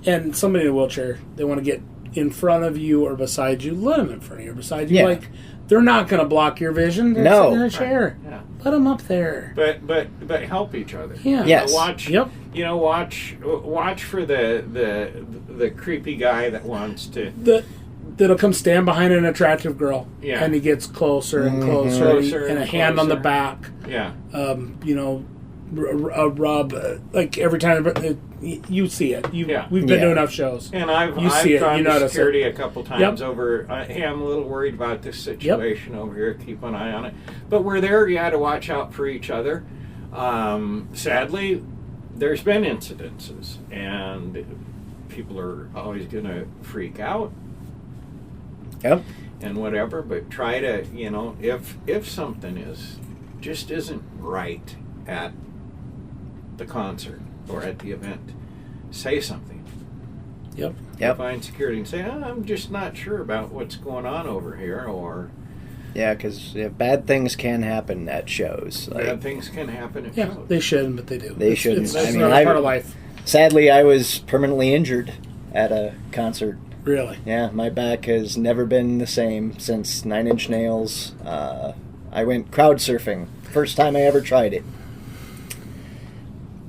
and somebody in a wheelchair, they want to get in front of you or beside you, let them in front of you or beside you. Like, they're not going to block your vision. They're sitting in a chair. Right. Yeah. Let them up there. But help each other. Yeah. Yes. Watch for the creepy guy that wants to. That'll come stand behind an attractive girl. Yeah. And he gets closer and closer, and a hand on the back. Yeah. A rub. Like every time you see it. We've been to enough shows. And I've gone to security a couple times over. Hey, I'm a little worried about this situation over here. Keep an eye on it. But we're there. You had to watch out for each other. Sadly, there's been incidences, and people are always going to freak out. Yep. And whatever. But try to, if something isn't right at the concert or at the event, say something. Yep. Find security and say, I'm just not sure about what's going on over here, or because bad things can happen at shows. Bad things can happen at shows. They shouldn't, but they do. They shouldn't. It's part of life. Sadly, I was permanently injured at a concert. Really? Yeah, my back has never been the same since 9 Inch Nails. I went crowd surfing. First time I ever tried it.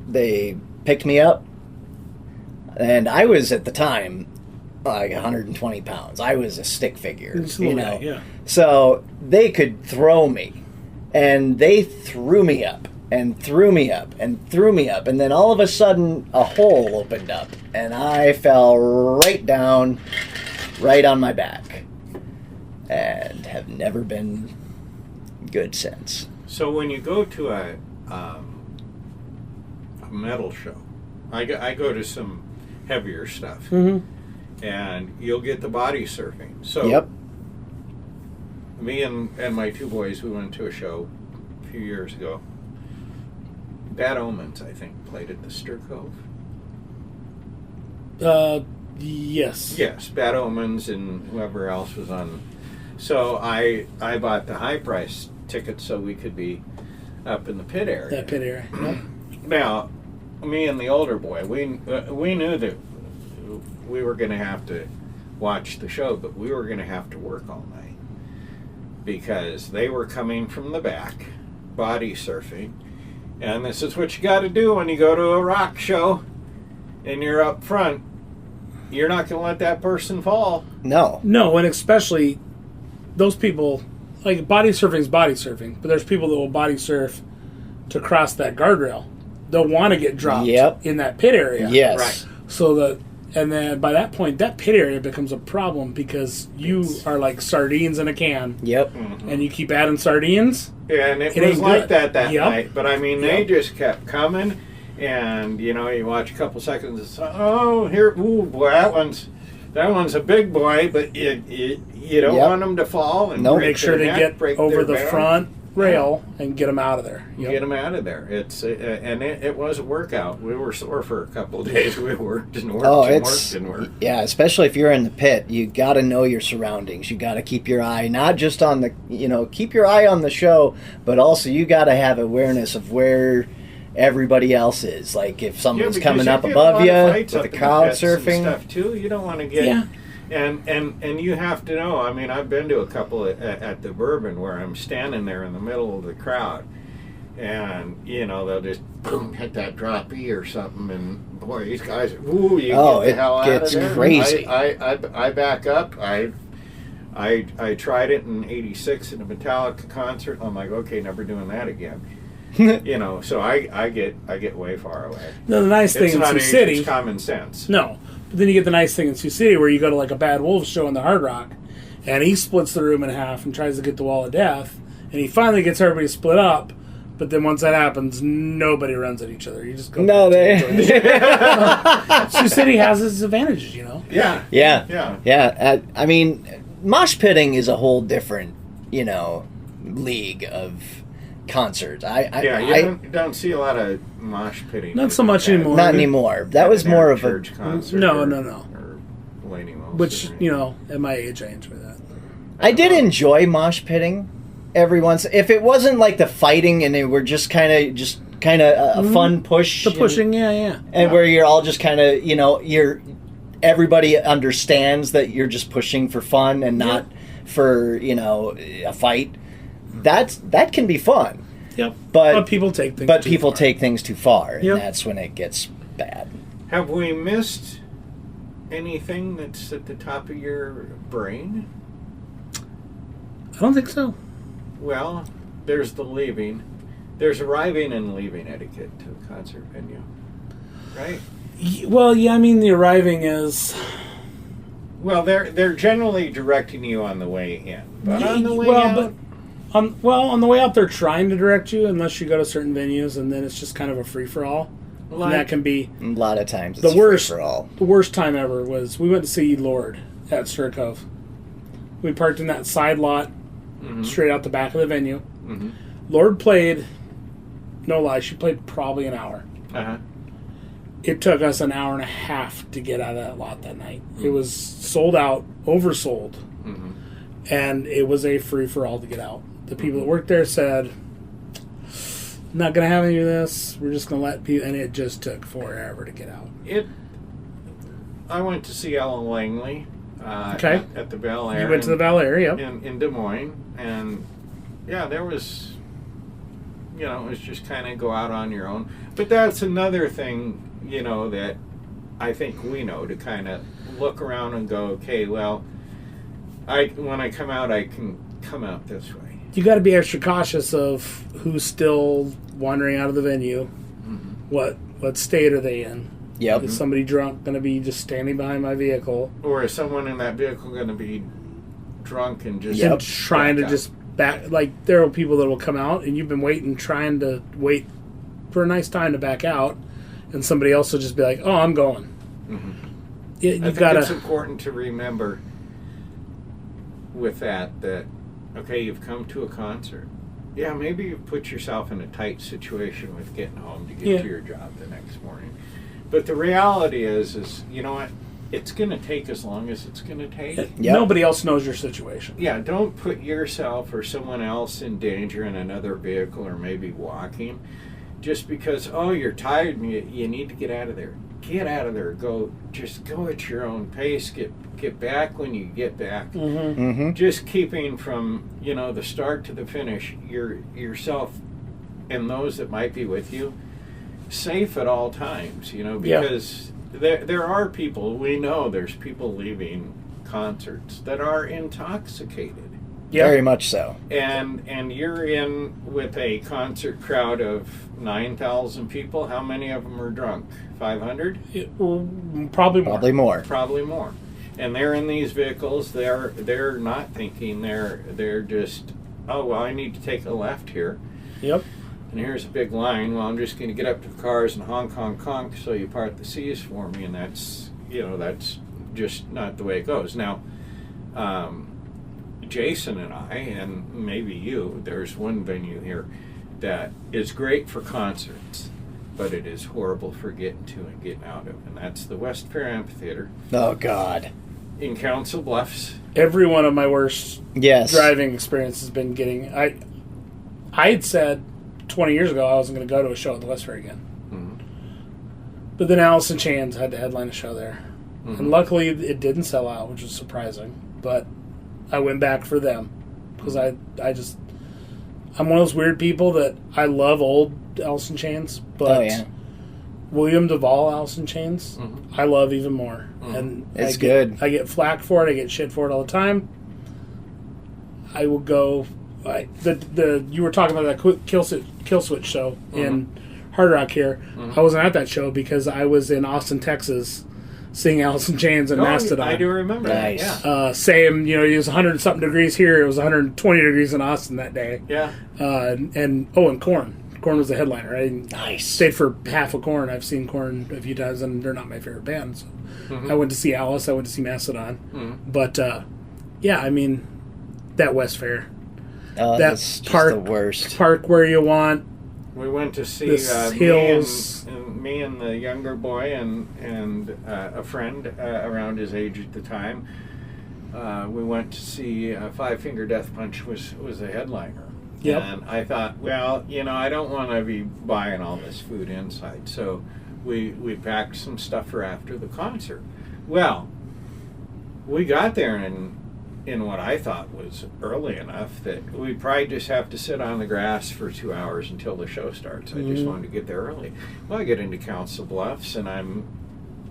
They picked me up, and I was at the time like 120 pounds. I was a stick figure, So they could throw me, and they threw me up and threw me up and threw me up, and then all of a sudden a hole opened up, and I fell right down, right on my back, and have never been good since. So when you go to a metal show, I go to some heavier stuff, and you'll get the body surfing. So me and my two boys, we went to a show a few years ago. Bad Omens, I think, played at the Stir Cove. Yes. Yes, Bad Omens and whoever else was on. So I bought the high price ticket so we could be up in the pit area. That pit area. Yep. Now, me and the older boy, we knew that we were going to have to watch the show, but we were going to have to work all night because they were coming from the back, body surfing, And this is what you got to do when you go to a rock show and you're up front. You're not going to let that person fall. No. No, and especially those people, like body surfing is body surfing, but there's people that will body surf to cross that guardrail. They'll want to get dropped in that pit area. Yes. Right. So and then by that point, that pit area becomes a problem because you are like sardines in a can. Yep. Mm-hmm. And you keep adding sardines. Yeah, and it was ain't like good. that night. But I mean, they Yep. just kept coming. And, you know, you watch a couple seconds and say, oh, here, ooh, boy, that one's a big boy, but you don't want them to fall. And Nope. break Make sure their they neck, get break over their the back. front rail and get them out of there. Yep. Get them out of there. It was a workout. We were sore for a couple of days. We worked and worked and worked and worked. Yeah, especially if you're in the pit, you got to know your surroundings. You got to keep your eye not just on keep your eye on the show, but also you got to have awareness of where everybody else is. Like if someone's coming up above you with the crowd surfing stuff too. You don't want to get and you have to know. I mean, I've been to a couple at the Bourbon where I'm standing there in the middle of the crowd, and they'll just boom hit that drop E or something, and boy, these guys, get the hell out of gets there. crazy. I back up. I tried it in '86 at a Metallica concert. I'm like, okay, never doing that again. So I get way far away. No, the nice thing It's in not Sioux age, City. it's common sense. No. But then you get the nice thing in Sioux City where you go to like a Bad Wolves show in the Hard Rock, and he splits the room in half and tries to get the Wall of Death, and he finally gets everybody split up. But then once that happens, nobody runs at each other. You just go. No, they. Sioux City has its advantages, Yeah. Yeah. I mean, mosh pitting is a whole different, league of concerts. You don't see a lot of mosh pitting. Not so much anymore. Not anymore. That was more of a church concert. No. Or Lady Most. Which at my age, I enjoy that. I did enjoy mosh pitting every once. If it wasn't like the fighting and they were just kind of a fun push. The pushing, and where you're all just kind of everybody understands that you're just pushing for fun and not for a fight. That can be fun. Yep. But people take things. Take things too far, and Yep. that's when it gets bad. Have we missed anything that's at the top of your brain? I don't think so. Well, there's the leaving. There's arriving and leaving etiquette to a concert venue, right? Well, yeah. I mean, the arriving is. Well, they're generally directing you on the way in, but on the way out. On the way out, they're trying to direct you, unless you go to certain venues, and then it's just kind of a free for all. And that can be A lot of times the it's worst. free for all. The worst time ever was we went to see Lord at Stir Cove. We parked in that side lot, straight out the back of the venue. Mm-hmm. Lord played. No lie, she played probably an hour. Uh-huh. It took us an hour and a half to get out of that lot that night. It was sold out, oversold, and it was a free-for-all to get out. The people that worked there said, not going to have any of this. We're just going to let people... And it just took forever to get out. I went to see Ellen Langley at the Bel Air. You went to the Bel Air, yep. In Des Moines. And, yeah, there was... it was just kind of go out on your own. But that's another thing, that I think we know, to kind of look around and go, okay, well, when I come out, I can come out this way. You got to be extra cautious of who's still wandering out of the venue. What state are they in? Yep. Is somebody drunk going to be just standing behind my vehicle? Or is someone in that vehicle going to be drunk and just... And trying to just back... Like, there are people that will come out, and you've been trying to wait for a nice time to back out, and somebody else will just be like, oh, I'm going. I think it's important to remember with that, okay, you've come to a concert. Yeah, maybe you've put yourself in a tight situation with getting home to get to your job the next morning. But the reality is you know what? It's going to take as long as it's going to take. Yep. Nobody else knows your situation. Yeah, don't put yourself or someone else in danger in another vehicle or maybe walking. Just because, you're tired and you need to get out of there. Get out of there. Just go at your own pace. Get back when you get back. Mm-hmm. Just keeping from, the start to the finish, yourself and those that might be with you safe at all times, because there are people, we know there's people leaving concerts that are intoxicated. Yeah. Very much so. And you're in with a concert crowd of 9,000 people. How many of them are drunk? 500? Probably more. Probably more. And they're in these vehicles. They're not thinking. They're just, oh, well, I need to take a left here. Yep. And here's a big line. Well, I'm just going to get up to the cars and honk, honk, honk, so you part the C's for me. And that's just not the way it goes. Now, Jason and I, and maybe you, there's one venue here that is great for concerts, but it is horrible for getting to and getting out of, and that's the West Fair Amphitheater. Oh, God. In Council Bluffs. Every one of my worst driving experiences has been getting... I had said 20 years ago I wasn't going to go to a show at the West Fair again. Mm-hmm. But then Allison Chains had to headline a show there. Mm-hmm. And luckily it didn't sell out, which was surprising, but I went back for them because I'm one of those weird people that I love old Alice in Chains, but William Duvall Alice in Chains I love even more. And it's good. I get flack for it. I get shit for it all the time. I will go. You were talking about that Kill Switch show in Hard Rock here. I wasn't at that show because I was in Austin, Texas, seeing Alice in Chains and Mastodon. I do remember that. Yeah. Same, it was 100-something degrees here. It was 120 degrees in Austin that day. Yeah. And Korn. Korn was the headliner. I stayed for half of Korn. I've seen Korn a few times, and they're not my favorite band. So I went to see Alice. I went to see Mastodon. But, that West Fair. That's park, just the worst. Park where you want. We went to see hills. Me and the younger boy and a friend around his age at the time. We went to see Five Finger Death Punch was a headliner. Yep. And I thought, well, I don't want to be buying all this food inside. So we packed some stuff for after the concert. Well, we got there in what I thought was early enough that we probably just have to sit on the grass for 2 hours until the show starts. I just wanted to get there early. Well, I get into Council Bluffs, and I'm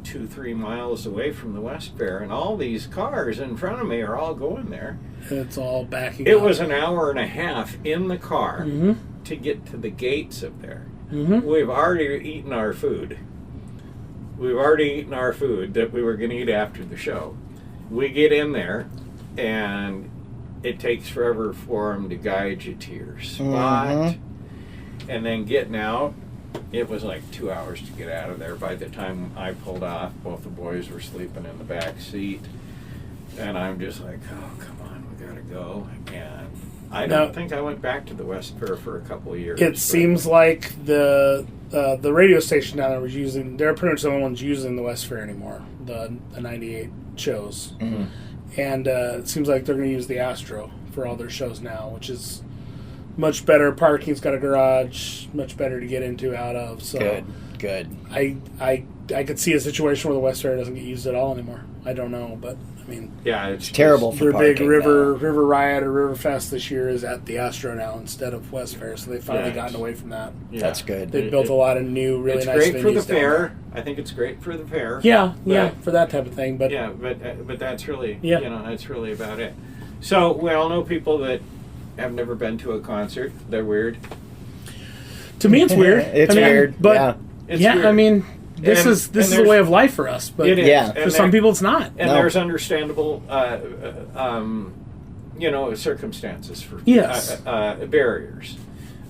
2-3 miles away from the West Fair, and all these cars in front of me are all going there. It's all backing It up. was an hour and a half in the car to get to the gates of there. We've already eaten our food. We've already eaten our food that we were going to eat after the show. We get in there, and it takes forever for them to guide you to your spot. And then getting out, it was like 2 hours to get out of there. By the time I pulled off, both the boys were sleeping in the back seat. And I'm just like, oh, come on, we got to go. And I don't think I went back to the West Fair for a couple of years. It seems like the radio station down there was they're pretty much the only ones using the West Fair anymore, the 98 shows. And it seems like they're going to use the Astro for all their shows now, which is much better. Parking's got a garage, much better to get into, out of. So Good. I could see a situation where the West Fair doesn't get used at all anymore. I don't know, but I mean, yeah, it's terrible for their parking. big River Riot or River Fest this year is at the Astro now instead of West Fair, so they've finally gotten away from that. Yeah. That's good. They've built a lot of new, really nice venues. It's great for the fair. There. I think it's great for the fair. Yeah, for that type of thing. But but that's really that's really about it. So we all know people that have never been to a concert. They're weird. To me, it's weird. It's weird, but it's weird. I mean, this is a way of life for us. But it is. For some people, it's not. And there's understandable, circumstances for barriers.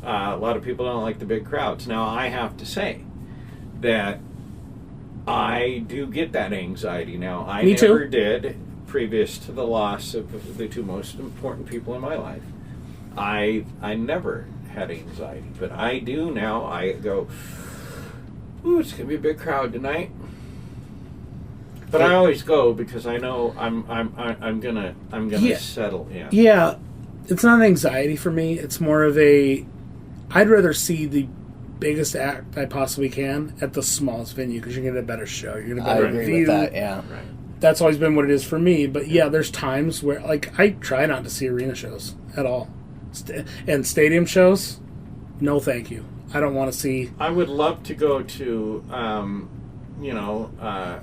A lot of people don't like the big crowds. Now, I have to say that I do get that anxiety now. I never did previous to the loss of the two most important people in my life. I never had anxiety, but I do now. I go, ooh, it's gonna be a big crowd tonight. But I always go because I know I'm gonna settle in. Yeah, it's not an anxiety for me. It's more of I'd rather see the biggest act I possibly can at the smallest venue because you're gonna get a better show. You're gonna get a better agree view. with that. Yeah, right. That's always been what it is for me. But there's times where I try not to see arena shows at all, and stadium shows. No, thank you. I don't want to see I would love to go to,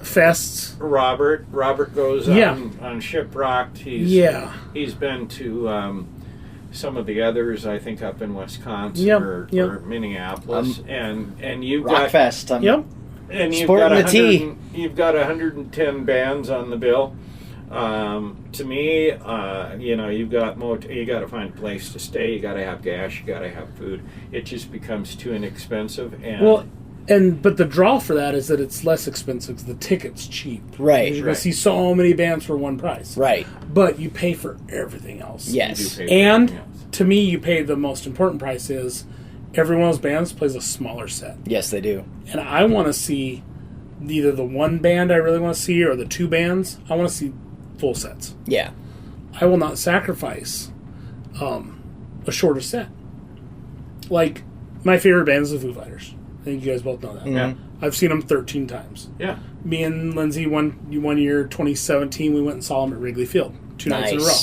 fests. Robert goes Yeah. on Shiprocked. He's been to some of the others, I think, up in Wisconsin or Minneapolis, and you've got Rockfest. Yep. and you've Sporting got the tea. You've got 110 bands on the bill. To me, you got to find a place to stay. You got to have gas. You got to have food. It just becomes too inexpensive. And But the draw for that is that it's less expensive because the ticket's cheap. Right. You're going to see so many bands for one price. Right. But you pay for everything else. Yes. And to me, you pay the most important price is every one of those bands plays a smaller set. Yes, they do. And I want to see either the one band I really want to see or the two bands. I want to see full sets. Yeah. I will not sacrifice a shorter set. Like, my favorite band is the Foo Fighters. I think you guys both know that. Yeah. I've seen them 13 times. Yeah. Me and Lindsay, one year, 2017, we went and saw them at Wrigley Field. 2 nights in a row.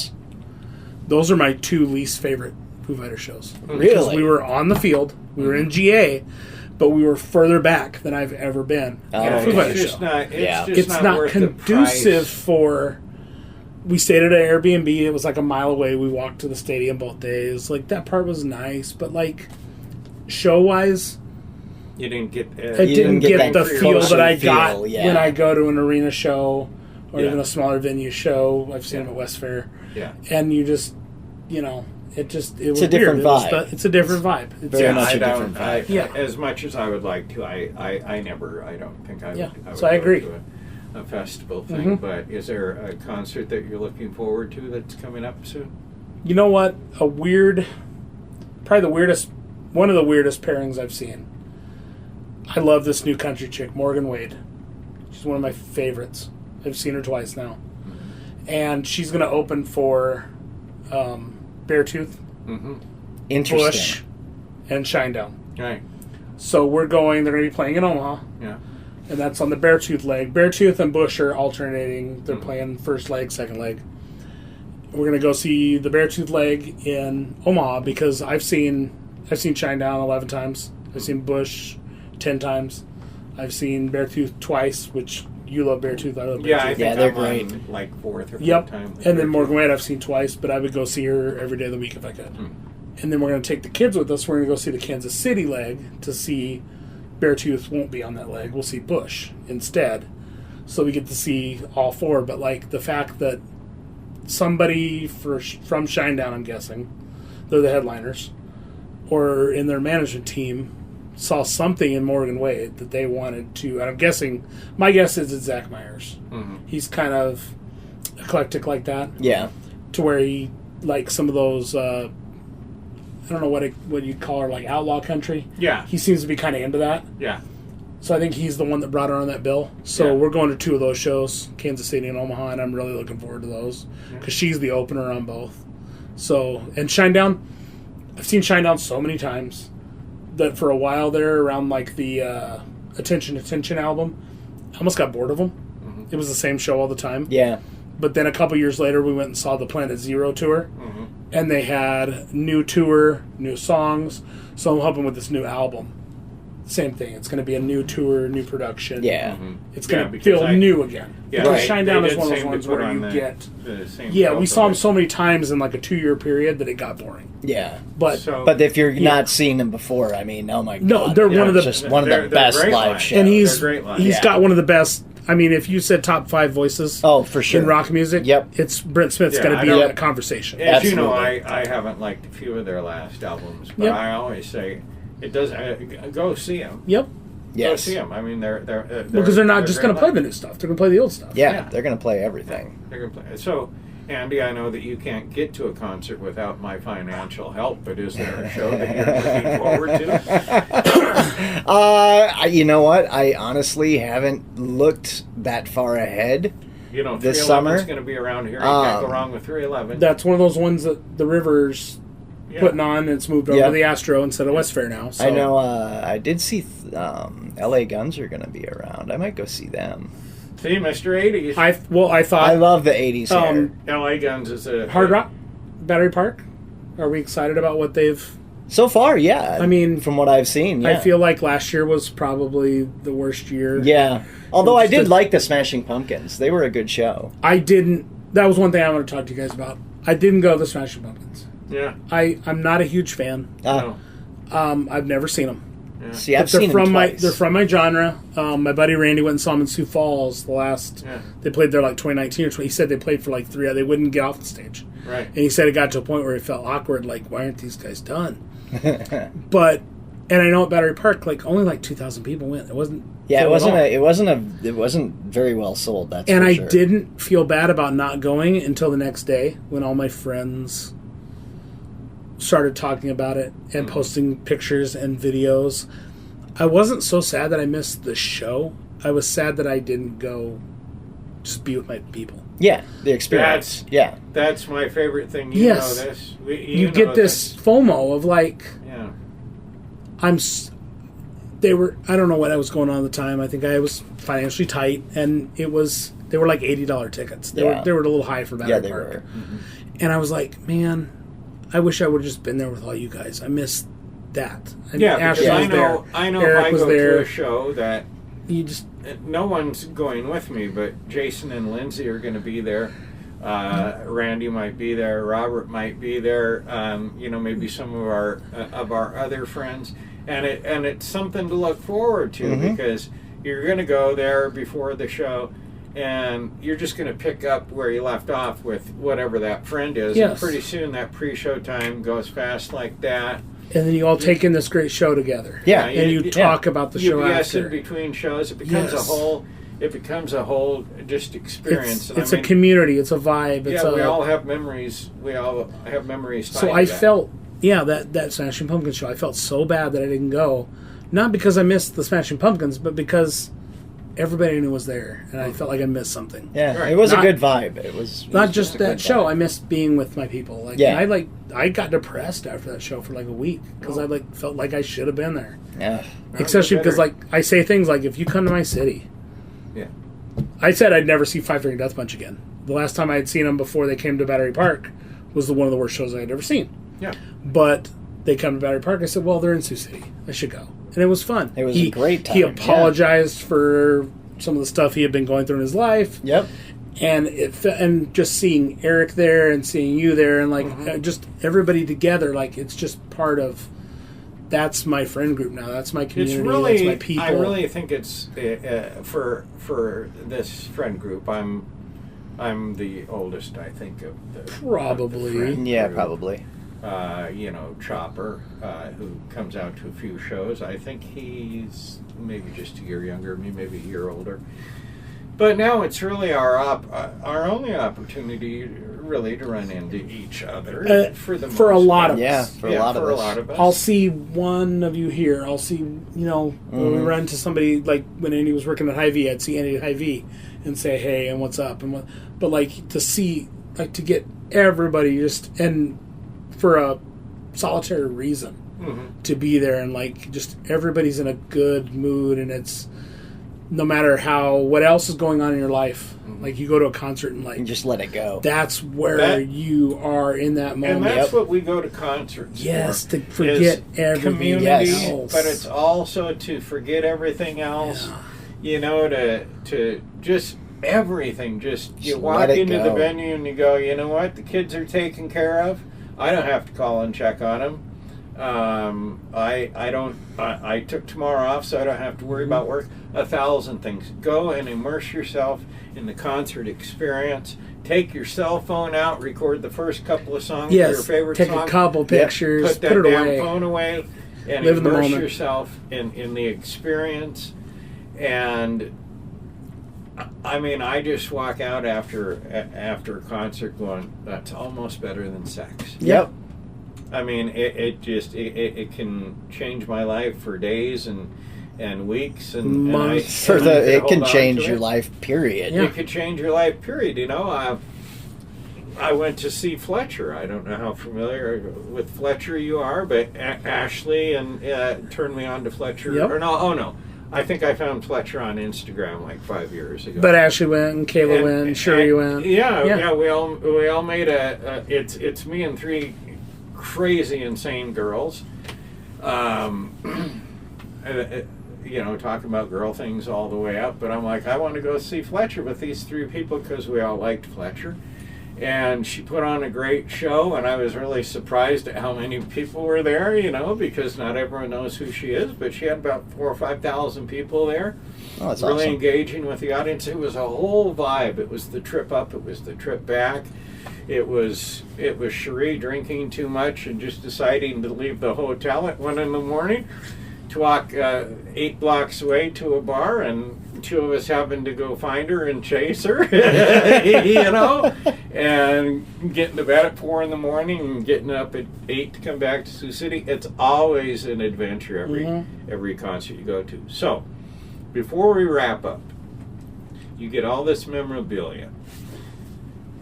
Those are my 2 least favorite Foo Fighters shows. Really? Because we were on the field. We were in GA, but we were further back than I've ever been at a Foo Fighters show. It's not worth conducive the price. for... We stayed at an Airbnb. It was like a mile away. We walked to the stadium both days. Like, that part was nice, but like, show-wise... You didn't get. I didn't get the feel that I got yeah. when I go to an arena show or Yeah. even a smaller venue show. I've seen them at West Fair. Yeah. And you just, it was a different vibe. It's a different vibe. It's Very much a different vibe. Yeah. As much as I would like to, I don't think I would. Yeah. would So I go agree. to a festival thing. Mhm. But is there a concert that you're looking forward to that's coming up soon? You know what? Probably one of the weirdest pairings I've seen. I love this new country chick, Morgan Wade. She's one of my favorites. I've seen her twice now. And she's going to open for Beartooth, Interesting. Bush, and Shinedown. Right. So they're going to be playing in Omaha. Yeah. And that's on the Beartooth leg. Beartooth and Bush are alternating. They're playing first leg, second leg. We're going to go see the Beartooth leg in Omaha because I've seen Shinedown 11 times. I've seen Bush 10 times. I've seen Beartooth twice, which you love Beartooth. I love Beartooth. Yeah, I think they're I'm great. on, like 4th or 5th Yep. time. And then Morgan Wade I've seen twice, but I would go see her every day of the week if I could. And then we're going to take the kids with us. We're going to go see the Kansas City leg to see Beartooth won't be on that leg. We'll see Bush instead. So we get to see all 4. But like the fact that somebody from Shinedown, I'm guessing, they're the headliners, or in their management team, saw something in Morgan Wade that they wanted to, and I'm guessing, my guess is it's Zach Myers. He's kind of eclectic like that. Yeah. To where he, like some of those, I don't know what you'd call her, like outlaw country. Yeah. He seems to be kind of into that. Yeah. So I think he's the one that brought her on that bill. So we're going to 2 of those shows, Kansas City and Omaha, and I'm really looking forward to those because she's the opener on both. So, and Shinedown, I've seen Shinedown so many times that for a while there, around like the Attention album, I almost got bored of them. It was the same show all the time. Yeah. But then a couple years later, we went and saw the Planet Zero tour, and they had new tour, new songs. So I'm hoping with this new album, same thing. It's going to be a new tour, new production. Yeah. It's going to because feel new again. Yeah, Because right. Shinedown They is did one of those seem to ones put where on you get... the same Yeah, we saw them show. so many times in like a 2-year period that it got boring. Yeah. But But if you're not seeing them before, I mean, oh my god. No, they're one of the- just one of they're the best great live live. shows. and he's They're great live. he's Yeah. got one of the best. I mean, if you said top 5 voices Oh, for sure. in rock music, Yep. it's Brent Smith's Yeah, going to I be know. in that conversation. As you know, Absolutely. I haven't liked a few of their last albums, but Yep. I always say it does. Go see them. Yep. Go Yes. see them. I mean, they're Because they're not just great going to play live. the new stuff. They're going to play the old stuff. Yeah, Yeah. they're going to play everything. They're gonna play. So, Andy, I know that you can't get to a concert without my financial help, but is there a show that you're looking forward to? You know what? I honestly haven't looked that far ahead. You know, This 311's summer? going to be around here. You can't go Um, wrong with 311. That's one of those ones that the River's Yeah. putting on, and it's moved over Yeah. to the Astro instead of West Fair now. So. I know. I did see L.A. Guns are going to be around. I might go see them. See, Mr. 80s. I thought I love the '80s hair. LA Guns is a Hard Rock, Battery Park. Are we excited about what they've So far, yeah. I mean, from what I've seen, yeah. I feel like last year was probably the worst year. Yeah. Although I did like the Smashing Pumpkins. They were a good show. I didn't. That was one thing I want to talk to you guys about. I didn't go to the Smashing Pumpkins. Yeah. I'm not a huge fan. No. I've never seen them. Yeah. See, I've They're seen from them my twice. they're from my genre. My buddy Randy went and saw them in Sioux Falls the last. Yeah. They played there like 2019 or 20. He said they played for like 3 hours. They wouldn't get off the stage. Right. And he said it got to a point where it felt awkward. Like, why aren't these guys done? But and I know at Battery Park, like only like 2,000 people went. It wasn't. Yeah, full at all. it wasn't very well sold. That's And for I sure. didn't feel bad about not going until the next day when all my friends started talking about it and posting pictures and videos. I wasn't so sad that I missed the show. I was sad that I didn't go just be with my people. Yeah, the experience. That's my favorite thing. You Yes. know this. You get this FOMO of like, Yeah. they were, I don't know what was going on at the time. I think I was financially tight, and they were like $80 tickets. They were a little high for Battery Yeah, they Park. were. And I was like, man, I wish I would have just been there with all you guys. I missed that. Yeah, Ashley because was there. I know Eric if I was go there. to a show that You just no one's going with me, but Jason and Lindsay are going to be there. Randy might be there. Robert might be there. Maybe some of our other friends, and it's something to look forward to because you're going to go there before the show, and you're just going to pick up where you left off with whatever that friend is. Yes. And pretty soon that pre-show time goes fast like that. and then you all take in this great show together. Yeah, and you talk about the show Yes, after. in between shows, it becomes Yes. a whole. It becomes a whole just experience. It's a community. It's a vibe. It's we all have memories. We all have memories. So I felt, that Smashing Pumpkins show, I felt so bad that I didn't go. Not because I missed the Smashing Pumpkins, but because everybody knew was there, and I felt like I missed something. Yeah, Right. it was Not- a good vibe. It was Not just a that good show. vibe. I missed being with my people. Like, Yeah. I got depressed after that show for like a week because I felt like I should have been there. Yeah. Especially you because better- I say things like, if you come to my city, Yeah. I said I'd never see Five Finger Death Punch again. The last time I had seen them before they came to Battery Park was one of the worst shows I had ever seen. Yeah. But they come to Battery Park. I said, well, they're in Sioux City. I should go. And it was fun. It was a great time, He yeah. apologized for some of the stuff he had been going through in his life. Yep. And and just seeing Eric there and seeing you there and just everybody together, like it's just part of. That's my friend group now. That's my community. It's really. That's my people. I really think it's for this friend group. I'm the oldest. I think of the Probably. of the friend Yeah, group. probably. Chopper, who comes out to a few shows. I think he's maybe just a year younger than me, maybe a year older. But now it's really our only opportunity, really, to run into each other for the for a most lot part. of Yeah, us. for a lot of for us. a lot of us. I'll see one of you here. I'll see, when we run into somebody, like when Andy was working at Hy-Vee, I'd see Andy at Hy-Vee and say, hey, and what's up? But like to see, like to get everybody and for a solitary reason to be there and like just everybody's in a good mood and it's no matter what else is going on in your life, like you go to a concert and like And just let it go. that's where you are in that moment. And that's what we go to concerts Yes, for. to forget is everything community, else. but it's also to forget everything else. To just everything. Just you Just walk let it into the go. venue and you go, you know what? The kids are taken care of. I don't have to call and check on them. I took tomorrow off, so I don't have to worry about work. 1,000 things. Go and immerse yourself in the concert experience. Take your cell phone out, record the first couple of songs, your Yes, favorite take song. a couple pictures, Put that put it damn away. phone away, and Live in the immerse moment. yourself in the experience. And I mean, I just walk out after a concert going, that's almost better than sex. Yep. I mean, it can change my life for days and weeks and Months. and I It hold can on change to your it. life, period. Yeah. It could change your life, period. I went to see Fletcher. I don't know how familiar with Fletcher you are, but Ashley turned me on to Fletcher. Yep. Or no. I think I found Fletcher on Instagram like 5 years ago. But Ashley went and Kayla went and Shuri went. Yeah. We all made it's me and 3 crazy insane girls. Talking about girl things all the way up. But I'm like, I want to go see Fletcher with these three people because we all liked Fletcher. And she put on a great show, and I was really surprised at how many people were there, because not everyone knows who she is, but she had about 4,000 or 5,000 people there. Oh, that's really awesome. Engaging with the audience. It was a whole vibe. It was the trip up, it was the trip back. It was Cherie drinking too much and just deciding to leave the hotel at 1 a.m. to walk 8 blocks away to a bar, and 2 of us having to go find her and chase her, and getting to bed at 4 a.m. and getting up at 8 to come back to Sioux City. It's always an adventure every concert you go to. So, before we wrap up, you get all this memorabilia,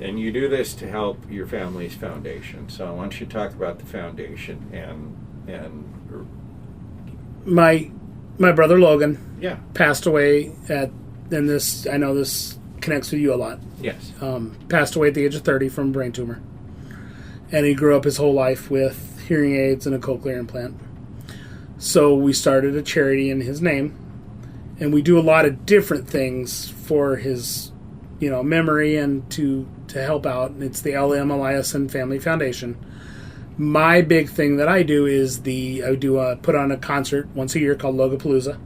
and you do this to help your family's foundation. So, why don't you talk about the foundation and my brother Logan yeah. passed away and this, I know this connects with you a lot. Yes. Passed away at the age of 30 from a brain tumor. And he grew up his whole life with hearing aids and a cochlear implant. So we started a charity in his name, and we do a lot of different things for his, memory and to help out. It's the L.M. Eliason Family Foundation. My big thing that I do is put on a concert once a year called Logapalooza,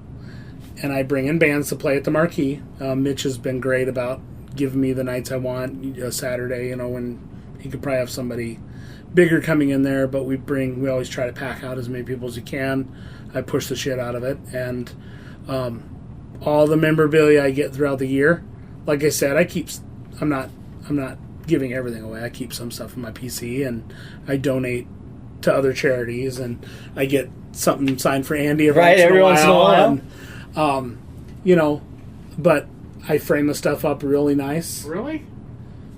and I bring in bands to play at the Marquee. Mitch has been great about giving me the nights I want. A Saturday, when he could probably have somebody bigger coming in there, but we always try to pack out as many people as we can. I push the shit out of it, and all the memorabilia I get throughout the year, like I said, I'm not giving everything away. I keep some stuff in my PC, and I donate to other charities, and I get something signed for Andy every once in a while. And, but I frame the stuff up really nice. Really?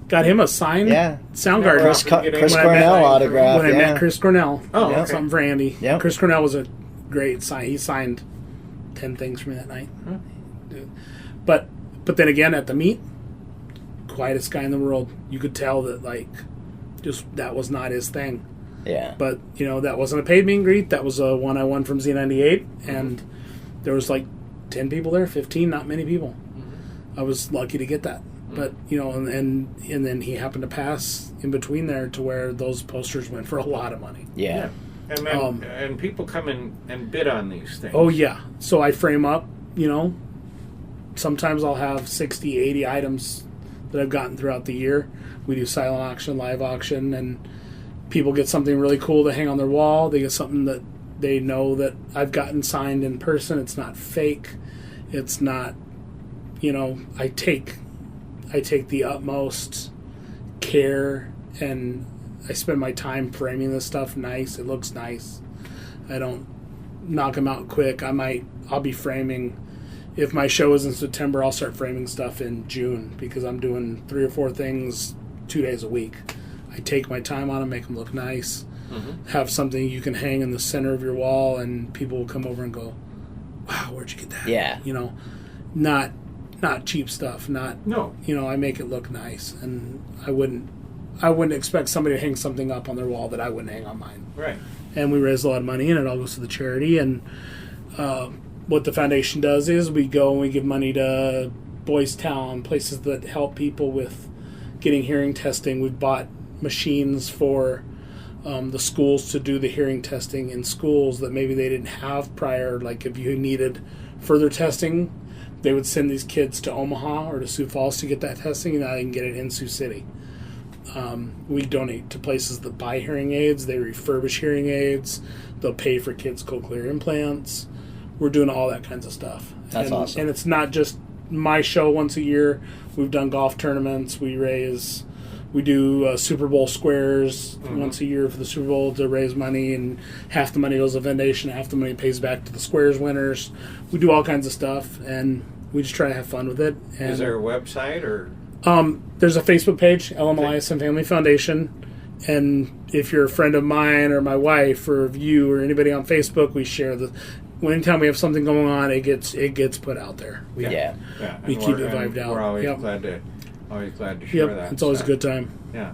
Got him a signed Soundgarden. Chris Cornell autograph. When I met Chris Cornell. Oh, okay. Something for Andy. Yep. Chris Cornell was a great sign. He signed 10 things for me that night. Huh. But then again, at the meet, quietest guy in the world. You could tell that, that was not his thing. Yeah. But, that wasn't a paid meet and greet. That was a one I won from Z98. And there was 10 people there, 15, not many people. Mm-hmm. I was lucky to get that. Mm-hmm. But, and then he happened to pass in between there to where those posters went for a lot of money. Yeah. And then, and people come in and bid on these things. Oh, yeah. So I frame up, sometimes I'll have 60, 80 items that I've gotten throughout the year. We do silent auction, live auction, and people get something really cool to hang on their wall. They get something that they know that I've gotten signed in person. It's not fake. It's not, I take the utmost care, and I spend my time framing this stuff nice. It looks nice. I don't knock them out quick. I'll be framing. If my show is in September, I'll start framing stuff in June because I'm doing 3 or 4 things 2 days a week. I take my time on them, make them look nice, have something you can hang in the center of your wall, and people will come over and go, "Wow, where'd you get that?" Yeah. Not cheap stuff. I make it look nice, and I wouldn't expect somebody to hang something up on their wall that I wouldn't hang on mine. Right. And we raise a lot of money, and it all goes to the charity, and what the foundation does is we go and we give money to Boys Town, places that help people with getting hearing testing. We've bought machines for the schools to do the hearing testing in schools that maybe they didn't have prior. Like if you needed further testing, they would send these kids to Omaha or to Sioux Falls to get that testing, and now they can get it in Sioux City. We donate to places that buy hearing aids. They refurbish hearing aids. They'll pay for kids' cochlear implants. We're doing all that kinds of stuff. That's awesome. And it's not just my show once a year. We've done golf tournaments. We do Super Bowl squares once a year for the Super Bowl to raise money, and half the money goes to the foundation, half the money pays back to the squares winners. We do all kinds of stuff, and we just try to have fun with it. And, is there a website or? There's a Facebook page, L.M. Eliason Family Foundation, and if you're a friend of mine or my wife or you or anybody on Facebook, we share the. Anytime we have something going on, it gets put out there. We keep it vibed out. We're always glad to share that. It's always stuff. a good time. Yeah.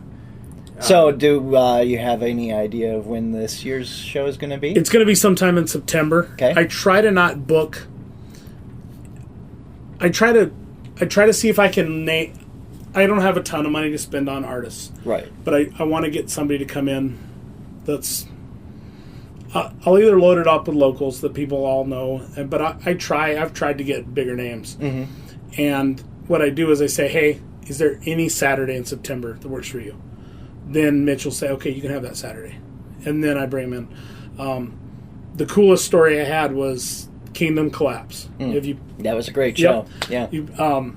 So, do you have any idea of when this year's show is going to be? It's going to be sometime in September. Okay. I try to not book. I try to see if I can. I don't have a ton of money to spend on artists, Right. but I want to get somebody to come in. That's. I'll either load it up with locals that people all know, but I've tried to get bigger names, Mm-hmm. and what I do is I say, hey, is there any Saturday in September that works for you? Then Mitch will say, okay, you can have that Saturday. And then I bring him in. The coolest story I had was Kingdom Collapse. That was a great show. Yep. Yeah.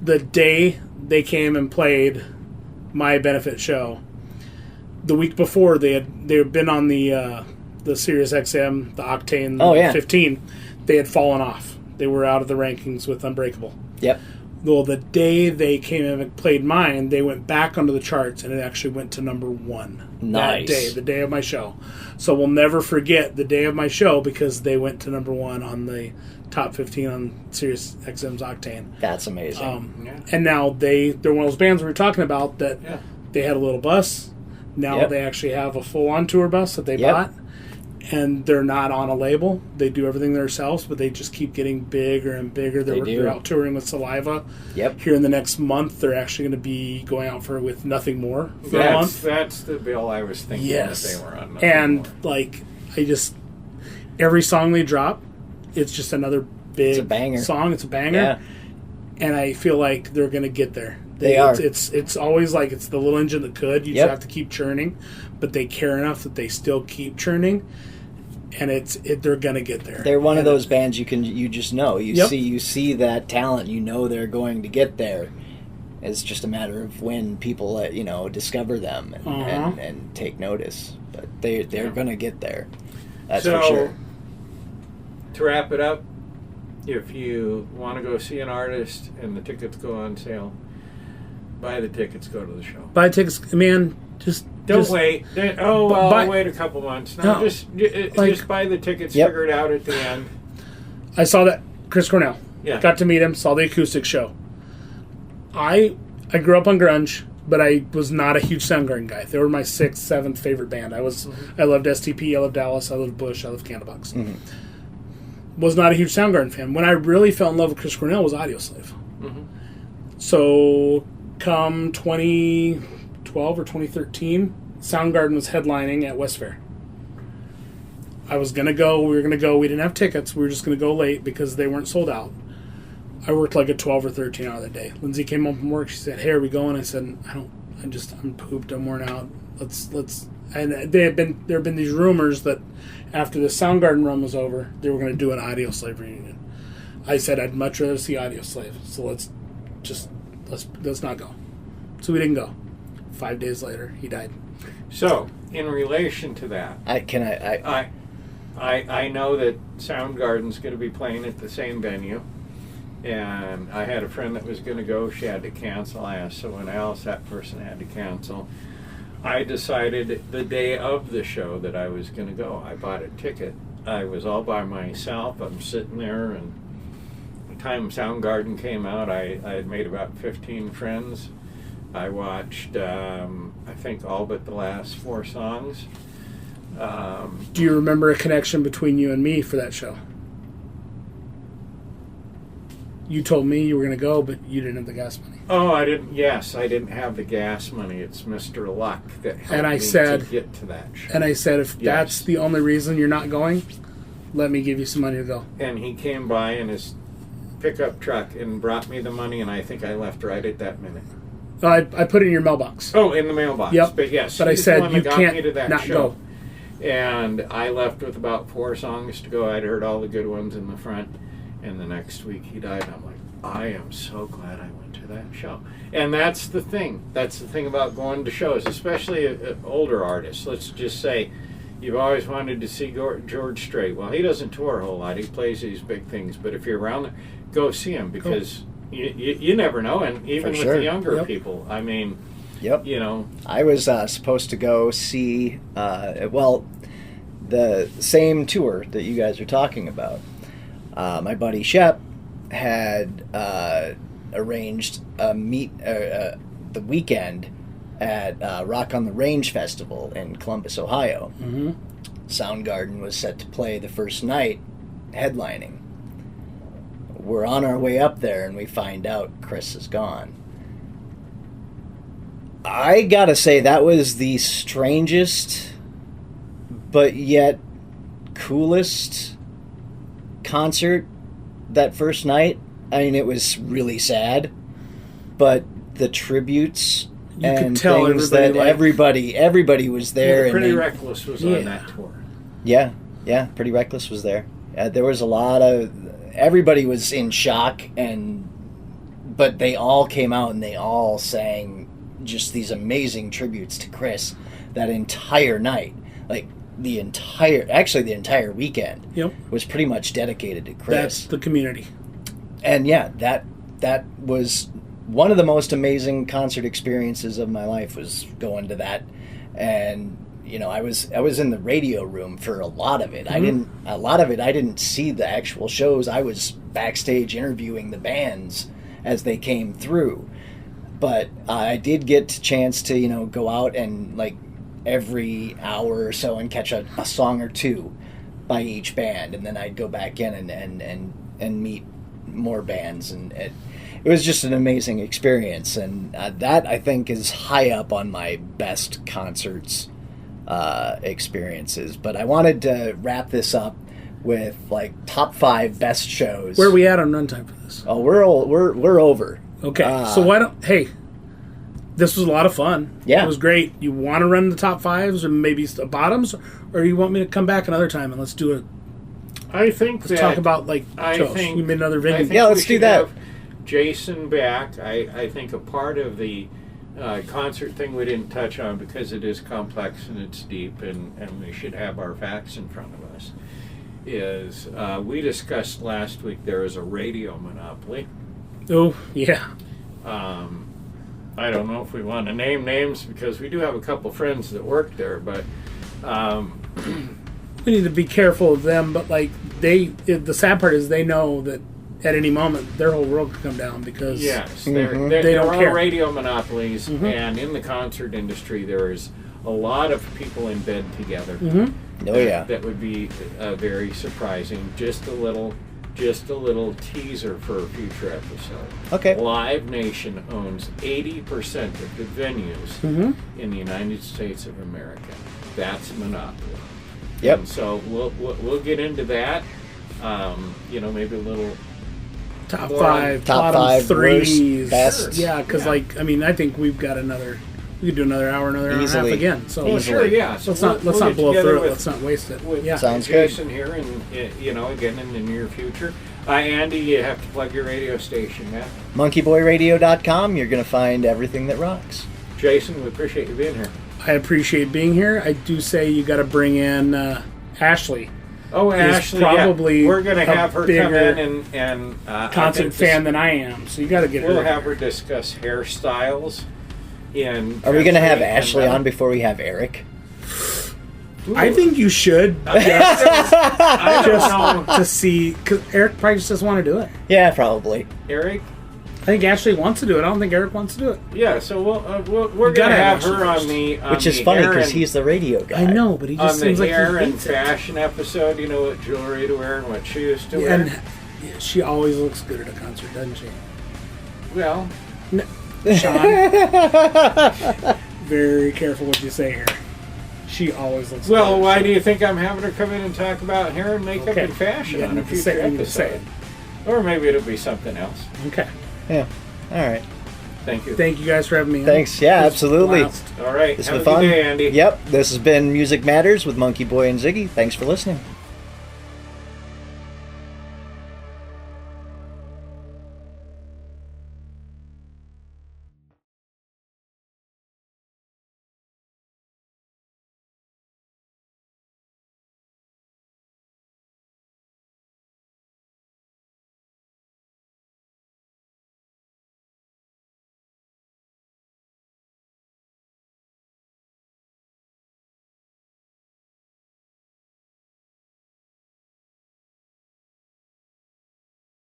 The day they came and played my benefit show, the week before they had been on the Sirius XM, the Octane 15. They had fallen off. They were out of the rankings with Unbreakable. Yep. Well, the day they came in and played mine, they went back onto the charts, and it actually went to number 1. Nice. That day, the day of my show. So we'll never forget the day of my show because they went to number 1 on the top 15 on Sirius XM's Octane. That's amazing. And now they're one of those bands we were talking about that they had a little bus. Now they actually have a full-on tour bus that they bought. And they're not on a label. They do everything themselves, but they just keep getting bigger and bigger. They're out touring with Saliva. Yep. Here in the next month, they're actually going to be going out with Nothing More for a month. That's the bill I was thinking that they were on. And every song they drop, it's just another big song. It's a banger. Yeah. And I feel like they're going to get there. They are. It's always like it's the little engine that could. You just have to keep churning, but they care enough that they still keep churning. And they're gonna get there. They're one of those bands you just know. You see that talent. You know they're going to get there. It's just a matter of when people discover them and take notice. But they're gonna get there. That's for sure. To wrap it up, if you want to go see an artist and the tickets go on sale, buy the tickets. Go to the show. Buy tickets, man. Don't wait. I'll wait a couple months. No, just buy the tickets. Figure it out at the end. I saw that Chris Cornell. Yeah. Got to meet him. Saw the acoustic show. I grew up on grunge, but I was not a huge Soundgarden guy. They were my 6th, 7th favorite band. I loved STP. I loved Dallas. I loved Bush. I loved Candlebox. Mm-hmm. Was not a huge Soundgarden fan. When I really fell in love with Chris Cornell was Audioslave. Mm-hmm. So come 2012 or 2013, Soundgarden was headlining at West Fair. I was going to go. We were going to go. We didn't have tickets. We were just going to go late because they weren't sold out. I worked like a 12 or 13 hour that day. Lindsay came home from work. She said, "Hey, are we going?" I said, I'm pooped. I'm worn out. Let's. And there have been these rumors that after the Soundgarden run was over, they were going to do an Audioslave reunion. I said I'd much rather see Audioslave. So let's not go. So we didn't go. 5 days later, he died. So, in relation to that, I know that Soundgarden's going to be playing at the same venue, and I had a friend that was going to go. She had to cancel. I asked someone else. That person had to cancel. I decided the day of the show that I was going to go. I bought a ticket. I was all by myself. I'm sitting there, and the time Soundgarden came out, I had made about 15 friends. I watched, I think, all but the last 4 songs. Do you remember a connection between you and me for that show? You told me you were going to go, but you didn't have the gas money. Oh, I didn't. Yes, I didn't have the gas money. It's Mr. Luck that helped me to get to that show. And I said, if that's the only reason you're not going, let me give you some money to go. And he came by in his pickup truck and brought me the money, and I think I left right at that minute. I put it in your mailbox. Oh, in the mailbox. Yep. But yes, but I said you can't not go. And I left with about 4 songs to go. I'd heard all the good ones in the front. And the next week he died. I'm like, I am so glad I went to that show. And that's the thing. That's the thing about going to shows, especially older artists. Let's just say you've always wanted to see George Strait. Well, he doesn't tour a whole lot. He plays these big things. But if you're around there, go see him because you never know. And even with the younger people, I mean, you know. I was supposed to go see, the same tour that you guys are talking about. My buddy Shep had arranged a meet the weekend at Rock on the Range Festival in Columbus, Ohio. Mm-hmm. Soundgarden was set to play the first night, headlining. We're on our way up there, and we find out Chris is gone. I gotta say, that was the strangest, but yet coolest concert that first night. I mean, it was really sad, but the tributes and things that everybody was there. Yeah, Pretty and Reckless was on that tour. Yeah, Pretty Reckless was there. There was a lot of... Everybody was in shock, but they all came out and they all sang just these amazing tributes to Chris that entire night. Like, the entire weekend was pretty much dedicated to Chris. That's the community. And yeah, that was one of the most amazing concert experiences of my life, was going to that. And I was in the radio room for a lot of it. Mm-hmm. I didn't see the actual shows. I was backstage interviewing the bands as they came through. But I did get a chance to go out and like every hour or so and catch a song or two by each band, and then I'd go back in and meet more bands, and it was just an amazing experience. And that, I think, is high up on my best concerts experiences. But I wanted to wrap this up with like top 5 best shows. Where are we at on runtime for this? Oh, we're over. Okay, so why don't... Hey, this was a lot of fun. Yeah. It was great. You want to run the top 5s or maybe the bottoms? Or you want me to come back another time and let's do it? Let's talk about, like, shows. You made another venue. Yeah, let's do that. Have Jason back. I think a part of the concert thing we didn't touch on, because it is complex and it's deep, and we should have our facts in front of us, is we discussed last week there is a radio monopoly. Oh, yeah. I don't know if we want to name names, because we do have a couple friends that work there, but we need to be careful of them. But like the sad part is they know that at any moment their whole world could come down, because yes, they there don't are care. radio monopolies, and in the concert industry there is a lot of people in bed together. Oh yeah, that would be very surprising. Just a little teaser for a future episode. Okay. Live Nation owns 80% of the venues in the United States of America. That's a monopoly. Yep. And so we'll get into that. Maybe a little top more 5, top bottom 5, 3s, worst, best. Yeah, because I think we've got another. We could do another hour and a half again. So well, sure, yeah. So let's not blow through it. Let's not waste it. With Sounds Jason good. here, and again in the near future. Andy, you have to plug your radio station, man. MonkeyBoyRadio.com. You're going to find everything that rocks. Jason, we appreciate you being here. I appreciate being here. I do say you got to bring in Ashley. Oh, Ashley, probably we're going to have her come in and concert fan than I am. So you got to get her. We'll have her discuss hairstyles. Are we going to have Ashley on before we have Eric? Ooh. I think you should. I don't know. To see, because Eric probably just doesn't want to do it. Yeah, probably. Eric? I think Ashley wants to do it. I don't think Eric wants to do it. Yeah, so we're going to have her on the which is funny, because he's the radio guy. I know, but he just seems like he hair and hates fashion episode, you know what jewelry to wear and what shoes to wear. And she always looks good at a concert, doesn't she? Well... Sean, very careful what you say here. She always looks well, good. why do you think I'm having her come in and talk about hair and makeup and fashion on a future episode? Or maybe it'll be something else. Okay. Yeah. All right. Thank you. Thank you guys for having me. Thanks. Yeah, absolutely. All right. This Have was a fun. good day, Andy. Yep. This has been Music Matters with MonkeyBoy and Ziggy. Thanks for listening.